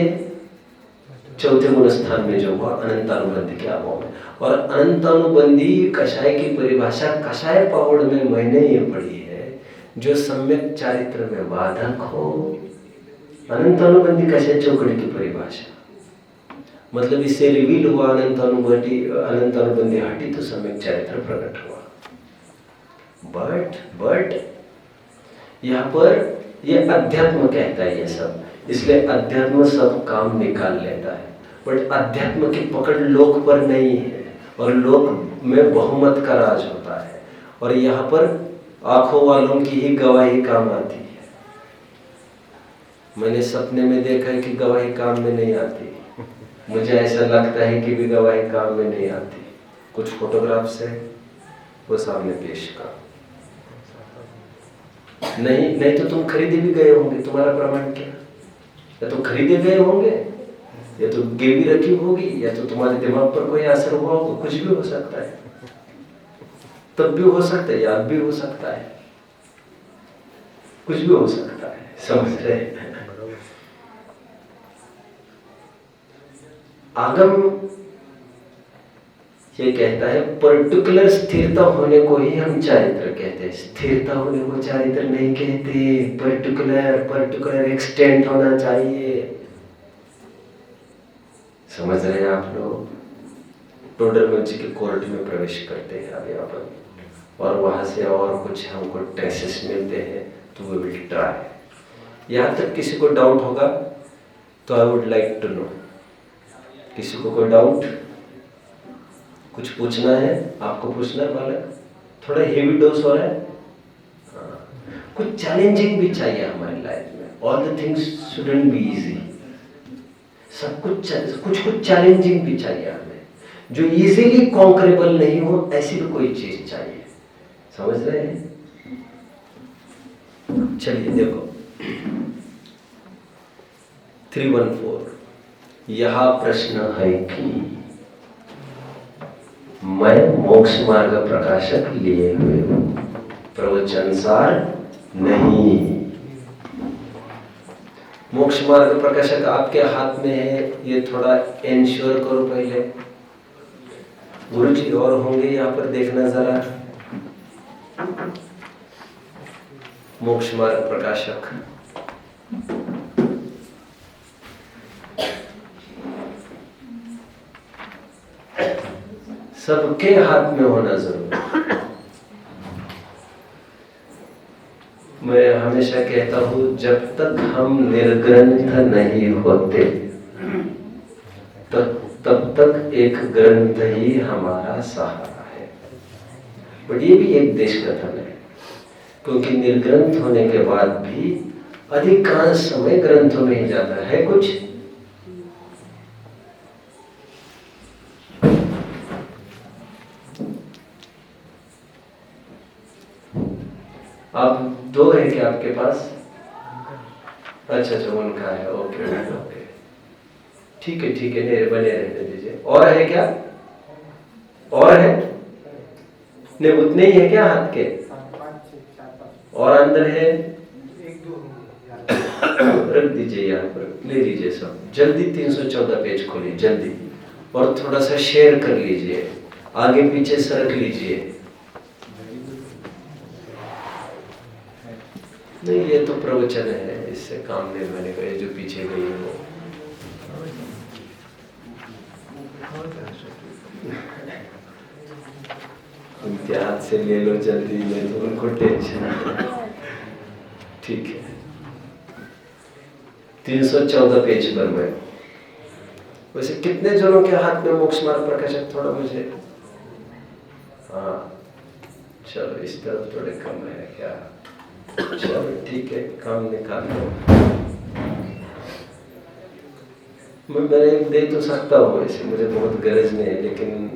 चौथे गुण स्थान में जो हुआ अनंतानुबंधी के अभाव में। और अनंतानुबंधी कषाय की परिभाषा कषाय पावड़ में मैंने ये पढ़ी है, जो सम्यक चारित्र में बाधक हो। अनंतानुबंधी कषाय चौकड़ी की परिभाषा मतलब इससे रिवील हुआ अनंतानुबंधी हटी तो सम्यक चारित्र प्रकट हुआ। बट यहाँ पर ये अध्यात्म कहता है ये सब, इसलिए अध्यात्म सब काम निकाल लेता है। बट अध्यात्म की पकड़ लोक पर नहीं है, और लोक में बहुमत का राज होता है, और यहाँ पर आंखों वालों की ही गवाही काम आती है। मैंने सपने में देखा है कि गवाही काम में नहीं आती। मुझे ऐसा लगता है कि भी गवाही काम में नहीं आती। कुछ फोटोग्राफ्स है वो सामने पेश का नहीं तो तुम खरीदे भी गए होंगे, तुम्हारा प्रमाण क्या? या तो खरीदे गए होंगे, या तो गिरवी रखी होगी, या तो तुम्हारे दिमाग पर कोई असर हुआ होगा। कुछ भी हो सकता है, तब भी हो सकता है, याद भी हो सकता है, कुछ भी हो सकता है। समझ रहे? आगम ये कहता है पर्टिकुलर स्थिरता होने को ही हम चारित्र कहते हैं। स्थिरता होने को चारित्र नहीं कहते। पर्टिकुलर एक्सटेंट होना चाहिए। समझ रहे हैं आप लोग? टोडरमल जी के कोर्ट में प्रवेश करते हैं अभी अपन, और वहां से और कुछ हमको ट्रेसेस मिलते हैं, तो वी विल ट्राई। यहाँ तक किसी को डाउट होगा तो I would like to know. किसी को कोई डाउट, कुछ पूछना है? आपको पूछना है बालक? थोड़ा हेवी डोज हो रहा है। कुछ चैलेंजिंग भी चाहिए हमारी लाइफ में। All the things shouldn't be easy. सब कुछ चैलेंजिंग भी चाहिए हमें, जो इजीली कॉन्करेबल नहीं हो, ऐसी भी कोई चीज चाहिए। समझ रहे हैं? चलिए देखो 314। यह प्रश्न है कि मैं मोक्ष मार्ग प्रकाशक लिए हुए हूं, प्रवचनसार नहीं। मोक्ष मार्ग प्रकाशक आपके हाथ में है, ये थोड़ा इंश्योर करो पहले। गुरुजी और होंगे यहाँ पर, देखना जरा। मोक्ष मार्ग प्रकाशक सबके हाथ में होना जरूरी है। मैं हमेशा कहता हूं, जब तक हम निर्ग्रंथ नहीं होते तब तक एक ग्रंथ ही हमारा सहारा है। बट ये भी एक देश कथन है, क्योंकि निर्ग्रंथ होने के बाद भी अधिकांश समय ग्रंथों में ही जाता है कुछ। आप दो है क्या आपके पास? अच्छा, उनका है। ओके, ठीक है, नहीं बने रहने दीजिए। और है क्या? और है? नहीं, उतने ही है क्या हाथ के? और अंदर है? रख दीजिए यहाँ पर, ले लीजिए सब जल्दी। 314 पेज खोलिए जल्दी, और थोड़ा सा शेयर कर लीजिए। आगे पीछे सरक लीजिए। नहीं, ये तो प्रवचन है, इससे काम नहीं बनेगा। ये जो पीछे गई है वो उनके हाथ से ले लो जल्दी, नहीं तो उनको टेंशन है। ठीक है, 314 पेज पर मैं। वैसे कितने जनों के हाथ में मोक्ष मार्ग प्रकाशक? थोड़ा मुझे, हाँ चलो इस तरफ थोड़े कम है क्या? चलो ठीक है, काम निकाल लो। मैं मेरे दे तो सकता हूँ, ऐसे मुझे बहुत गरज नहीं है, लेकिन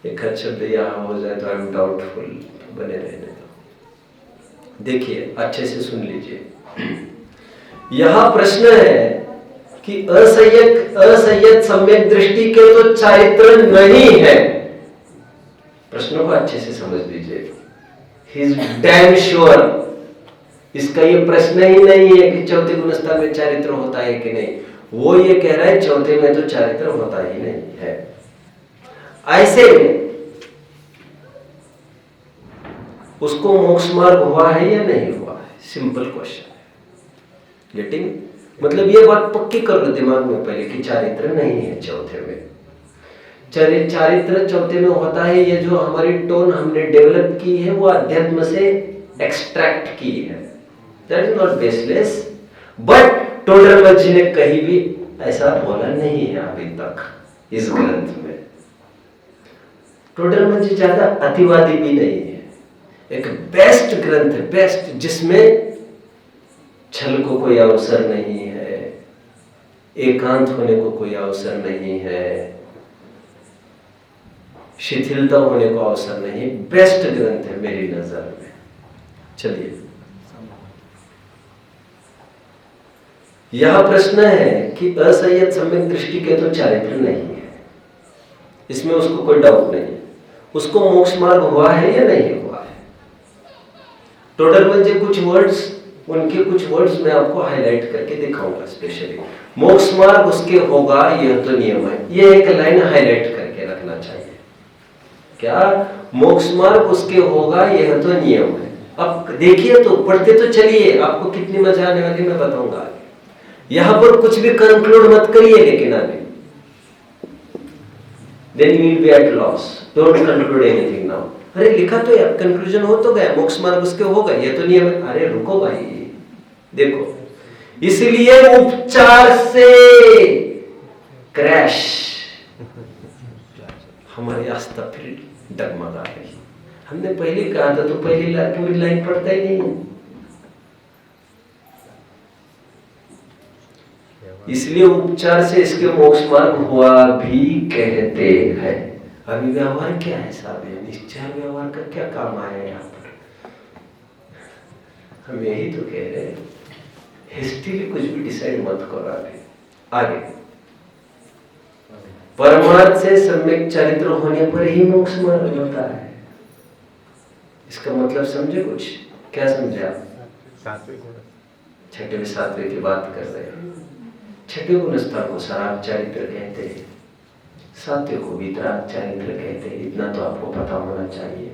एक अच्छा शब्द यहाँ हो जाए तो आई एम डाउटफुल, बने रहने दो। देखिए अच्छे से सुन लीजिए। यहाँ प्रश्न है कि असंयत सम्यक दृष्टि के तो चारित्र नहीं है। प्रश्नों को अच्छे से समझ लीजिए। He is damn sure, इसका ये प्रश्न ही नहीं है कि चौथे गुणस्था में चारित्र होता है कि नहीं। वो ये कह रहा है चौथे में तो चारित्र होता ही नहीं है। ऐसे में उसको मोक्ष मार्ग हुआ है या नहीं हुआ है? सिंपल क्वेश्चन है। गेटिंग? मतलब ये बात पक्की कर लो दिमाग में पहले कि चारित्र नहीं है चौथे में। चारित्र चौथे में होता है। ये जो हमारी टोन हमने डेवलप की है वो अध्यात्म से एक्सट्रैक्ट की है। That is not baseless, but Todarmal ji ने कहीं भी ऐसा बोला नहीं है अभी तक इस ग्रंथ में। टोडरमल जी ज्यादा अतिवादी भी नहीं है। एक बेस्ट ग्रंथ है, बेस्ट, जिसमें छल को कोई अवसर नहीं है, एकांत होने को कोई अवसर नहीं है, शिथिलता होने को अवसर नहीं। बेस्ट ग्रंथ है मेरी नजर में। चलिए, यह प्रश्न है कि असंयत सम्यक दृष्टि के तो चारित्र नहीं है, इसमें उसको कोई डाउट नहीं है। उसको मोक्ष मार्ग हुआ है या नहीं हुआ है? टोडरमल जी कुछ वर्ड्स, उनके कुछ वर्ड्स मैं आपको हाईलाइट करके दिखाऊंगा स्पेशली। मोक्ष मार्ग उसके होगा, यह तो नियम है। यह एक लाइन हाईलाइट करके रखना चाहिए। क्या? मोक्ष मार्ग उसके होगा, यह तो नियम है। अब देखिए तो, पढ़ते तो चलिए, आपको कितनी मजा आने वाली मैं बताऊंगा। यहां पर कुछ भी कंक्लूड मत करिए, लेकिन अभी then you will be at loss. Don't conclude anything now. अरे लिखा तो है, कंक्लूजन हो तो गया, मोक्ष मार्ग उसके होगा, ये तो नियम है। अरे रुको भाई, देखो, इसलिए उपचार से क्रैश हमारी आस्था फिर डगमगा रही। हमने पहले कहा था तो पहली पूरी लाइन पढ़ता ही नहीं है। इसलिए उपचार से इसके मोक्ष मार्ग हुआ भी कहते हैं। अभी व्यवहार क्या है साहब? निश्चय व्यवहार का क्या काम आया यहाँ पर? हम यही तो कह रहे हैं, हिस्ट्री कुछ भी डिसाइड मत करो। आगे, परमार्थ से सम्यक चरित्र होने पर ही मोक्ष मार्ग होता है। इसका मतलब समझे? कुछ क्या समझे आप? छठे सातवें की बात कर रहे हैं। छठे गुणस्था को सराग चरित्र कहते हैं, सातवें को वितराग चरित्र कहते हैं। इतना तो आपको पता होना चाहिए।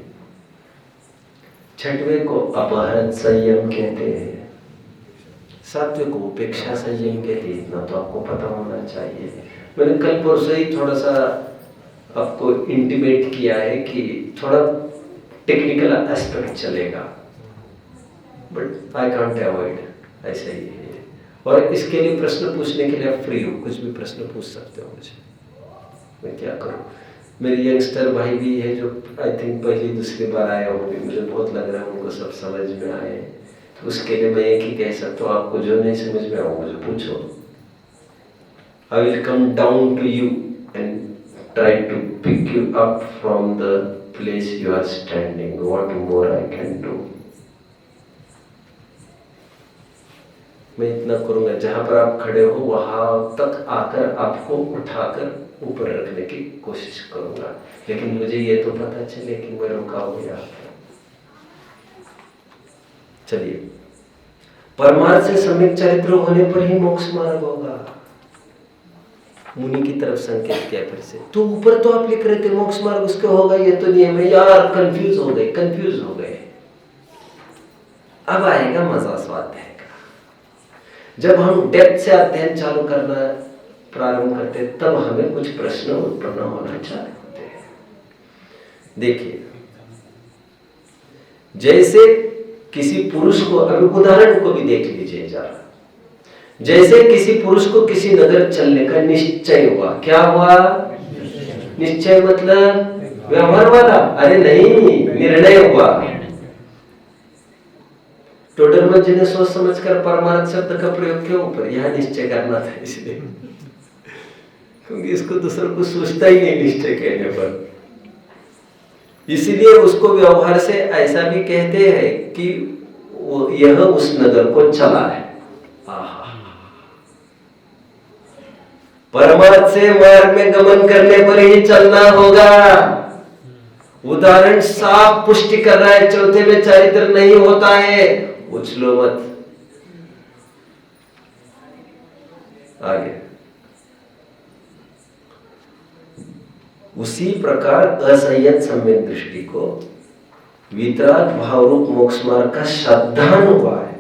छठवें को अपहरण संयम कहते हैं, सातवें को उपेक्षा संयम कहते हैं। इतना तो आपको पता होना चाहिए। मैंने कल परसों ही थोड़ा सा आपको इंटीमेट किया है कि थोड़ा टेक्निकल एस्पेक्ट चलेगा, बट आई कांट अवॉइड, ऐसा ही है। और इसके लिए प्रश्न पूछने के लिए आप फ्री हो, कुछ भी प्रश्न पूछ सकते हो मुझे, मैं क्या करूं। मेरे यंगस्टर भाई भी है जो आई थिंक पहली दूसरी बार आए होंगे, मुझे बहुत लग रहा है उनको सब समझ में आए। तो उसके लिए मैं एक ही कह सकता हूँ, आपको जो नहीं समझ में आओ मुझे पूछो। I will come down to you and try to pick you up from the place you are standing. What more I can do? मैं इतना करूंगा, जहां पर आप खड़े हो वहां तक आकर आपको उठाकर ऊपर रखने की कोशिश करूंगा। लेकिन मुझे ये तो पता चले कि मैं रुका हुआ। चलिए, परमार्थ से सम्यक चरित्र होने पर ही मोक्ष मार्ग होगा। मुनि की तरफ संकेत किया फिर से। तो ऊपर तो आप लिख रहे थे मोक्ष मार्ग उसके होगा, ये तो नियम है यार। कंफ्यूज हो गए। अब आएगा मजा स्वाध्याय का। जब हम डेप्थ से अध्ययन चालू करना प्रारंभ करते हैं तब हमें कुछ प्रश्न उत्पन्न होना चालू होते हैं। देखिए, जैसे किसी पुरुष को, अभी उदाहरण को भी देख लीजिए जरा। जैसे किसी पुरुष को किसी नगर चलने का निश्चय हुआ। क्या हुआ? निश्चय मतलब व्यवहार वाला? अरे नहीं, निर्णय हुआ। टोडरमल जी ने सोच समझकर परमार्थ शब्द का प्रयोग क्यों ऊपर? यह निश्चय करना था इसलिए, क्योंकि इसको दूसरों को सोचता ही नहीं निश्चय कहने पर। इसलिए उसको व्यवहार से ऐसा भी कहते हैं कि यह उस नगर को चला है। परमार्थ से मार्ग में गमन करने पर ही चलना होगा। उदाहरण साफ पुष्टि कर रहा है, चौथे में चारित्र नहीं होता है। उछलो मत। आगे उसी प्रकार असंयत सम्यक दृष्टि को वितराग भाव रूप मोक्ष मार्ग का श्रद्धान हुआ है,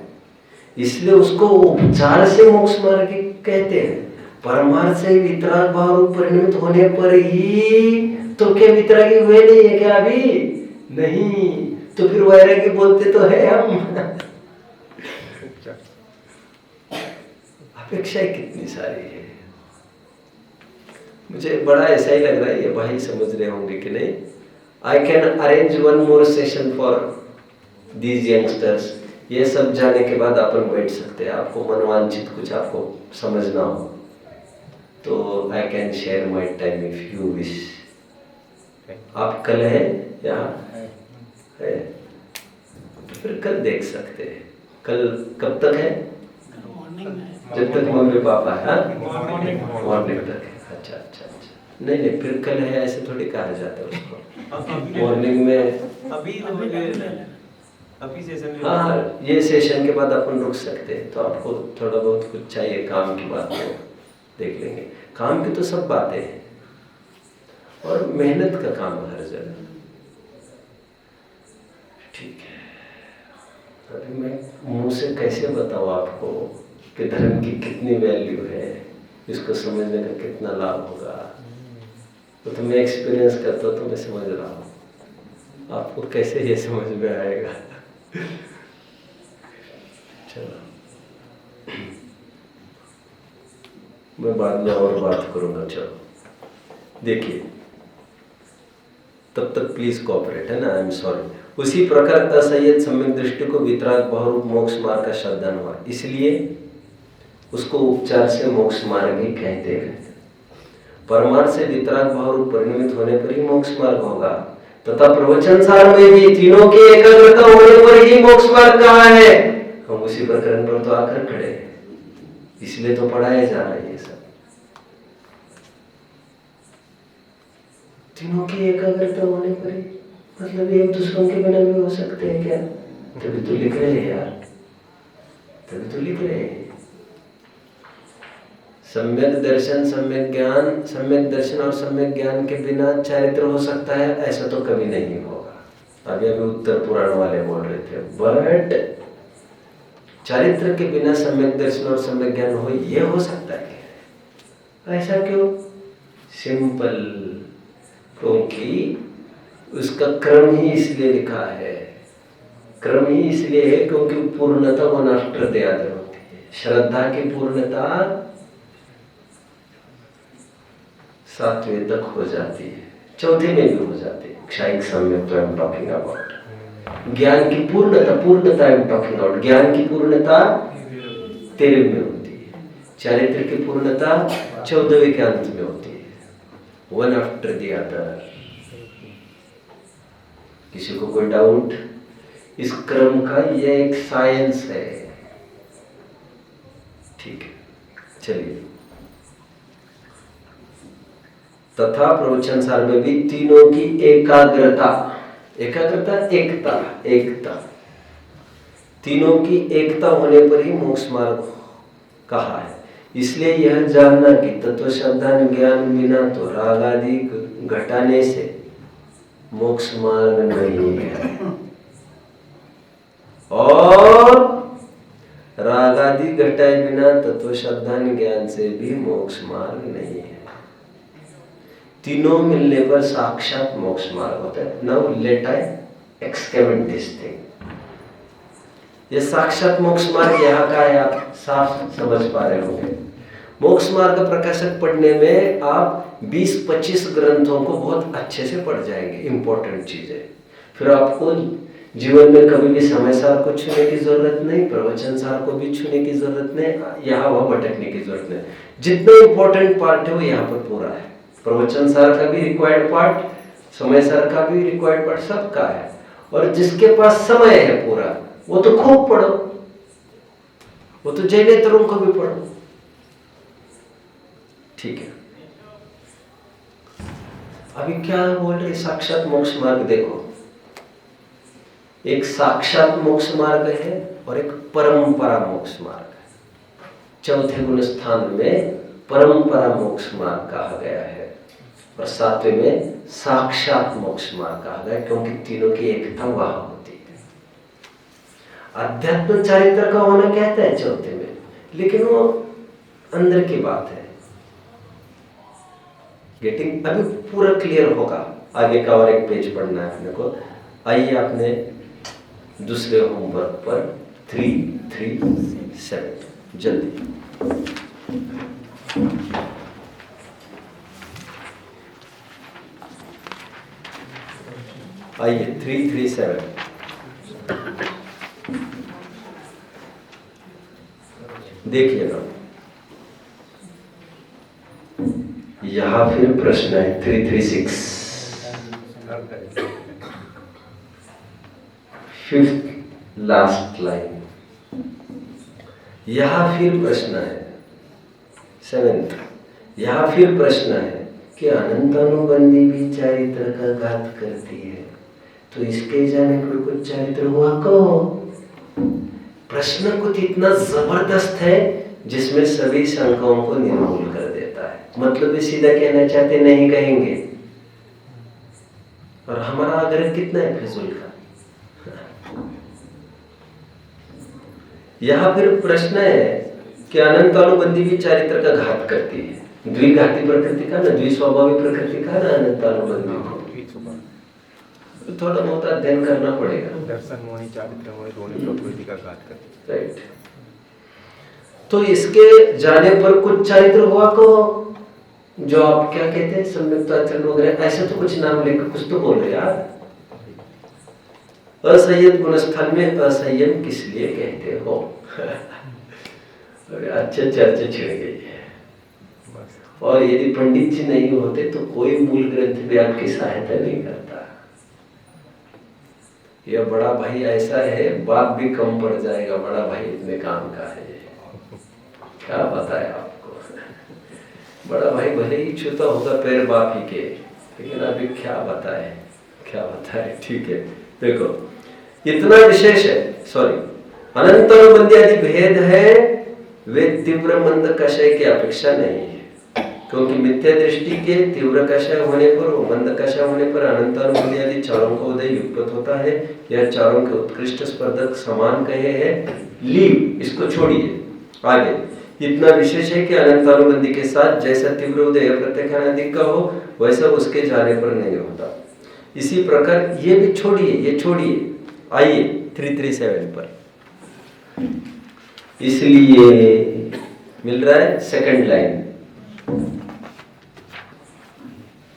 इसलिए उसको उपचार से मोक्ष मार्ग कहते हैं। परमार्थ से वितराग भाव रूप परिणमित होने पर ही तो क्या वितरागी हुए नहीं है क्या? अभी नहीं, तो फिर वैरागी बोलते तो है हम। अपेक्षाएं कितनी सारी है। मुझे बड़ा ऐसा ही लग रहा है, ये भाई समझ रहे होंगे कि नहीं। I can arrange one more session for these youngsters. ये सब जाने के बाद अपन बैठ सकते हैं। आपको मनोवांछित कुछ आपको समझना हो तो I can share my time if you wish. आप कल है यहाँ है तो फिर कल देख सकते हैं। कल कब तक है? जब तक मम्मी पापा है, मॉर्निंग तक है। अच्छा, नहीं फिर कल है ऐसे थोड़ी कहा जाता है उसको। मॉर्निंग में अभी सेशन। हाँ, ये सेशन के बाद अपन रुक सकते हैं। तो आपको थोड़ा बहुत कुछ चाहिए काम की बात तो देख लेंगे। काम की तो सब बातें हैं और मेहनत का काम हर जगह। ठीक है, अभी मैं मुंह से कैसे बताऊं आपको कि धर्म की कितनी वैल्यू है, इसको समझने का कितना लाभ होगा। तो मैं एक्सपीरियंस करता हूँ तो मैं समझ रहा हूँ, आपको कैसे ये समझ में आएगा। चलो, मैं बाद में और बात करूंगा। चलो देखिए, तब तक प्लीज कोऑपरेट, है ना। I am sorry. उसी प्रकार असंयत सम्यक दृष्टि को वितराग भाव मोक्ष मार्ग का श्रद्धान हुआ, इसलिए उसको उपचार से मोक्ष मार्ग ही कहते हैं। परमार्थ से वितराग भाव रूप परिणमित होने पर ही मोक्ष मार्ग होगा, तथा प्रवचन सार में भी तीनों की एकाग्रता होने पर ही मोक्ष मार्ग कहा है। हम उसी प्रकरण पर तो आकर खड़े हैं, इसलिए तो पढ़ाया जा रहा है ये सब। तीनों की एकाग्रता होने पर ही, मतलब एक दूसरों के बिना भी हो सकते हैं क्या? तभी तो लिख रहे हैं यार, तभी तो लिख रहे हैं। सम्यक दर्शन, सम्यक ज्ञान, सम्यक दर्शन और सम्यक ज्ञान के बिना चारित्र हो सकता है, ऐसा तो कभी नहीं होगा। अभी उत्तर पुराण वाले बोल रहे थे, बट चारित्र के बिना सम्यक दर्शन और सम्यक ज्ञान हो, ये हो सकता है? ऐसा क्यों? सिंपल, क्योंकि उसका क्रम ही इसलिए लिखा है। क्रम ही इसलिए है क्योंकि पूर्णता वन आफ्टर द अदर होती है। श्रद्धा की पूर्णता 7वें तक हो जाती है, चौथे में भी हो जाती है। क्षायिक सम्यक तो आई एम टॉकिंग अबाउट। ज्ञान की पूर्णता आई एम टॉकिंग अबाउट। ज्ञान की पूर्णता 13वें में होती है। चारित्र की पूर्णता 14वें के अंत में होती है, वन आफ्टर द अदर। किसी को कोई डाउट? इस क्रम का यह एक साइंस है। ठीक है, चलिए। तथा प्रवचन सार में भी तीनों की एकता, तीनों की एकता होने पर ही मोक्ष मार्ग कहा है। इसलिए यह जानना कि तत्व शब्दान ज्ञान बिना तो राग आदि घटाने से मोक्ष मार्ग नहीं है, और राग आदि घटाए बिना तत्व शब्दान ज्ञान से भी मोक्ष मार्ग नहीं है। तीनों मिलने पर साक्षात मोक्ष मार्ग होता है। Now let I excavate this thing. ये साक्षात मोक्ष मार्ग यहाँ का है, आप साफ समझ पा रहे होंगे। मोक्ष मार्ग प्रकाशक पढ़ने में आप 20-25 ग्रंथों को बहुत अच्छे से पढ़ जाएंगे, इंपॉर्टेंट चीजें। फिर आपको जीवन में कभी भी समय सार को छूने की जरूरत नहीं, प्रवचन सार को भी छूने की जरूरत नहीं, यहाँ वह भटकने की जरूरत नहीं। जितना इंपॉर्टेंट पार्ट है वो यहाँ पर पूरा है। प्रवचन सार का भी रिक्वायर्ड पार्ट, समय सार का भी रिक्वायर्ड पार्ट, सबका है। और जिसके पास समय है पूरा, वो तो खूब पढ़ो, वो तो जैनेतरों को भी पढ़ो, ठीक है। अभी क्या बोल रहे, साक्षात मोक्ष मार्ग देखो, एक साक्षात मोक्ष मार्ग है और एक परंपरा मोक्ष मार्ग है। चौथे गुण स्थान में परंपरा मोक्ष मार्ग कहा गया है और सातवें में साक्षात मोक्ष मार्ग कहा गया, क्योंकि तीनों की एकता वहां होती है। अध्यात्म चारित्र का होना कहता है चौथे में, लेकिन वो अंदर की बात है। गेटिंग अभी पूरा क्लियर होगा। आगे का और एक पेज पढ़ना है अपने को। आइए अपने दूसरे होमवर्क पर 337 जल्दी। आइए 337 देखिएगा। यहां फिर प्रश्न है 336 फिफ्थ लास्ट लाइन। यहां फिर प्रश्न है 7th। यहां फिर प्रश्न है कि अनंत अनुबंधी भी चारित्र का घात करती है, तो इसके जाने पर कुछ चारित्र हुआ कहो। प्रश्न कुछ इतना जबरदस्त है जिसमें सभी शंकाओं को निर्मूल कर देता है। मतलब ये सीधा कहना चाहते नहीं कहेंगे, और हमारा आग्रह कितना है फिजूल का। यहां फिर प्रश्न है कि अनंत अनुबंधी भी चारित्र का घात करती है। द्विघाती प्रकृति का ना, द्विस्वभावी प्रकृति का ना अनंत अनुबंधी को थोड़ा बहुत अध्ययन करना पड़ेगा। दर्शन मोहि चारित्र मोहि दोनों प्रकृति का घात करती है। राइट। तो इसके जाने पर कुछ चारित्र हुआ को जो आप क्या कहते हैं सम्यक्त आचरण वगैरह, ऐसे तो कुछ नाम लेकर कुछ तो बोल रहे यार। असंयत गुणस्थल में असंयम किस लिए कहते हो? अच्छे चर्चा छिड़ गई है। और यदि पंडित जी नहीं होते तो कोई मूल ग्रंथ भी आपकी सहायता नहीं करता। यह बड़ा भाई ऐसा है, बाप भी कम पड़ जाएगा, बड़ा भाई इतने काम का है। क्या बताए आपको, बड़ा भाई भले ही छूता होगा पैर बाप ही के, लेकिन अभी क्या बताए। ठीक है, देखो इतना विशेष है। सॉरी, अनंत अनुबंधी आदि भेद है, वे तीव्र मंद कषय की अपेक्षा नहीं है, क्योंकि मिथ्या दृष्टि के तीव्र कषय होने पर और मंद कषय होने पर अनंत अनुबंधी आदि चारों का उदय युगपत होता है। यह चारों के उत्कृष्ट स्पर्धक समान कहे हैं। लीव, इसको छोड़िए, आगे इतना विशेष है कि अनंत अनुबंधी के साथ जैसा तीव्र उदय प्रत्यक्षानादि का हो वैसा उसके जाने पर नहीं होता। इसी प्रकार ये भी छोड़िए, आइए 337 पर। इसलिए मिल रहा है सेकंड लाइन,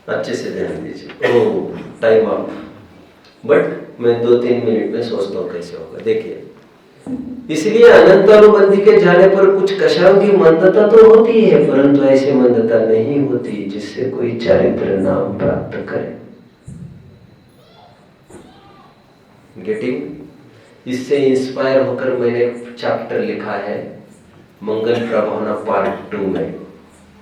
अच्छे से ध्यान दीजिए। ओह टाइम ऑफ, बट मैं 2-3 मिनट में सोचता हूँ कैसे होगा। देखिए, इसलिए अनंत अनुबंधी के जाने पर कुछ कषायों की मंदता तो होती है, परंतु ऐसी मंदता नहीं होती जिससे कोई चारित्र नाम प्राप्त करे। गेटिंग? इससे इंस्पायर होकर मैंने एक चैप्टर लिखा है मंगल प्रभावना पार्ट 2 में,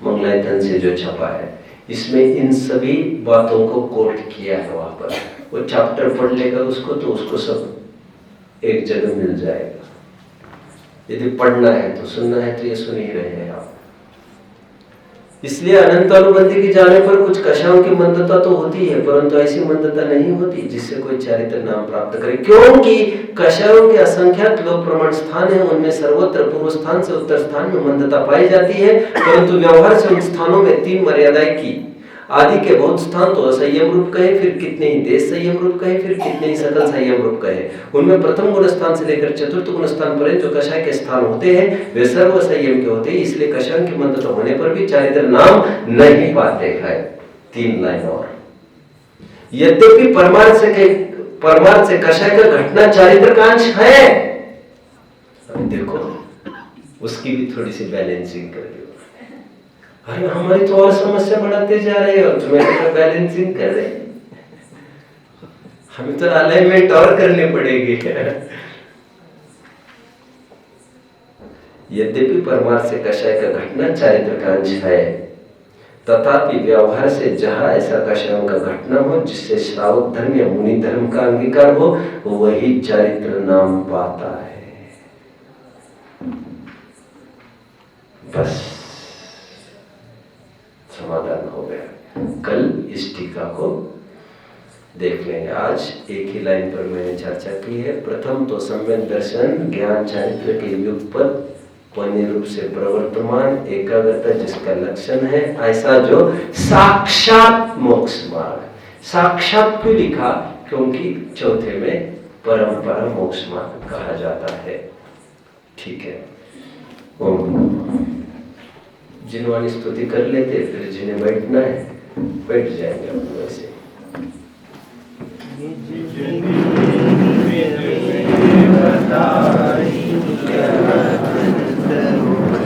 मंगलायतन से जो छपा है। इसमें इन सभी बातों को कोट किया है वहां पर। वो चैप्टर पढ़ लेगा उसको तो उसको सब एक जगह मिल जाएगा। यदि पढ़ना है तो सुनना है तो ये सुन ही रहे हैं आप। इसलिए अनंत अनुबंधी की जाने पर कुछ कषायों की मंदता तो होती है, परंतु ऐसी मंदता नहीं होती जिससे कोई चारित्र नाम प्राप्त करे, क्योंकि कषायों के असंख्यात लोक प्रमाण स्थान है, उनमें सर्वत्र पूर्व स्थान से उत्तर स्थान में मंदता पाई जाती है, परंतु व्यवहार से उन स्थानों में 3 मर्यादाएं की। आदि के बहुत स्थान तो असंयम रूप कहे, फिर कितने ही देश संयम रूप कहे, फिर कितने ही सकल संयम रूप कहे। उनमें प्रथम गुण स्थान से लेकर चतुर्थ गुण स्थान पर जो कषाय के स्थान होते हैं वे सर्व संयम के होते हैं, इसलिए कषाय की मंदता होने पर भी चारित्र नाम नहीं पाते हैं। 3 लाइन और, यद्यपि परमार्थ से कषाय का घटना चारित्र का अंश है। अब देखो उसकी भी थोड़ी सी बैलेंसिंग कर दो। अरे हमारी तो और समस्या बढ़ाते जा रहे हो, तुम्हें बैलेंसिंग कर रहे, हमें तो अलाइनमेंट और करने पड़ेगी। यद्यपि परमार्थ से कषाय का घटना चारित्र का अंश है, तथापि व्यवहार से जहां ऐसा कषायों का घटना हो जिससे श्रावक धर्म या मुनि धर्म का अंगीकार हो, वही चारित्र नाम पाता है। बस समाधान हो गया। कल इस टीका को देख लेंगे। आज एक ही लाइन पर मैंने चर्चा की है। प्रथम तो सम्यक दर्शन ज्ञान चारित्र के युगपत पन्य रूप से प्रवर्तमान एकाग्रता जिसका लक्षण है, ऐसा जो साक्षात मोक्ष मार्ग। साक्षात क्यों लिखा? क्योंकि चौथे में परंपरा मोक्ष मार्ग कहा जाता है। ठीक है, ओम। जिनवानी स्तुति कर लेते, फिर जिन्हें बैठना है बैठ जाएंगे अपने वैसे।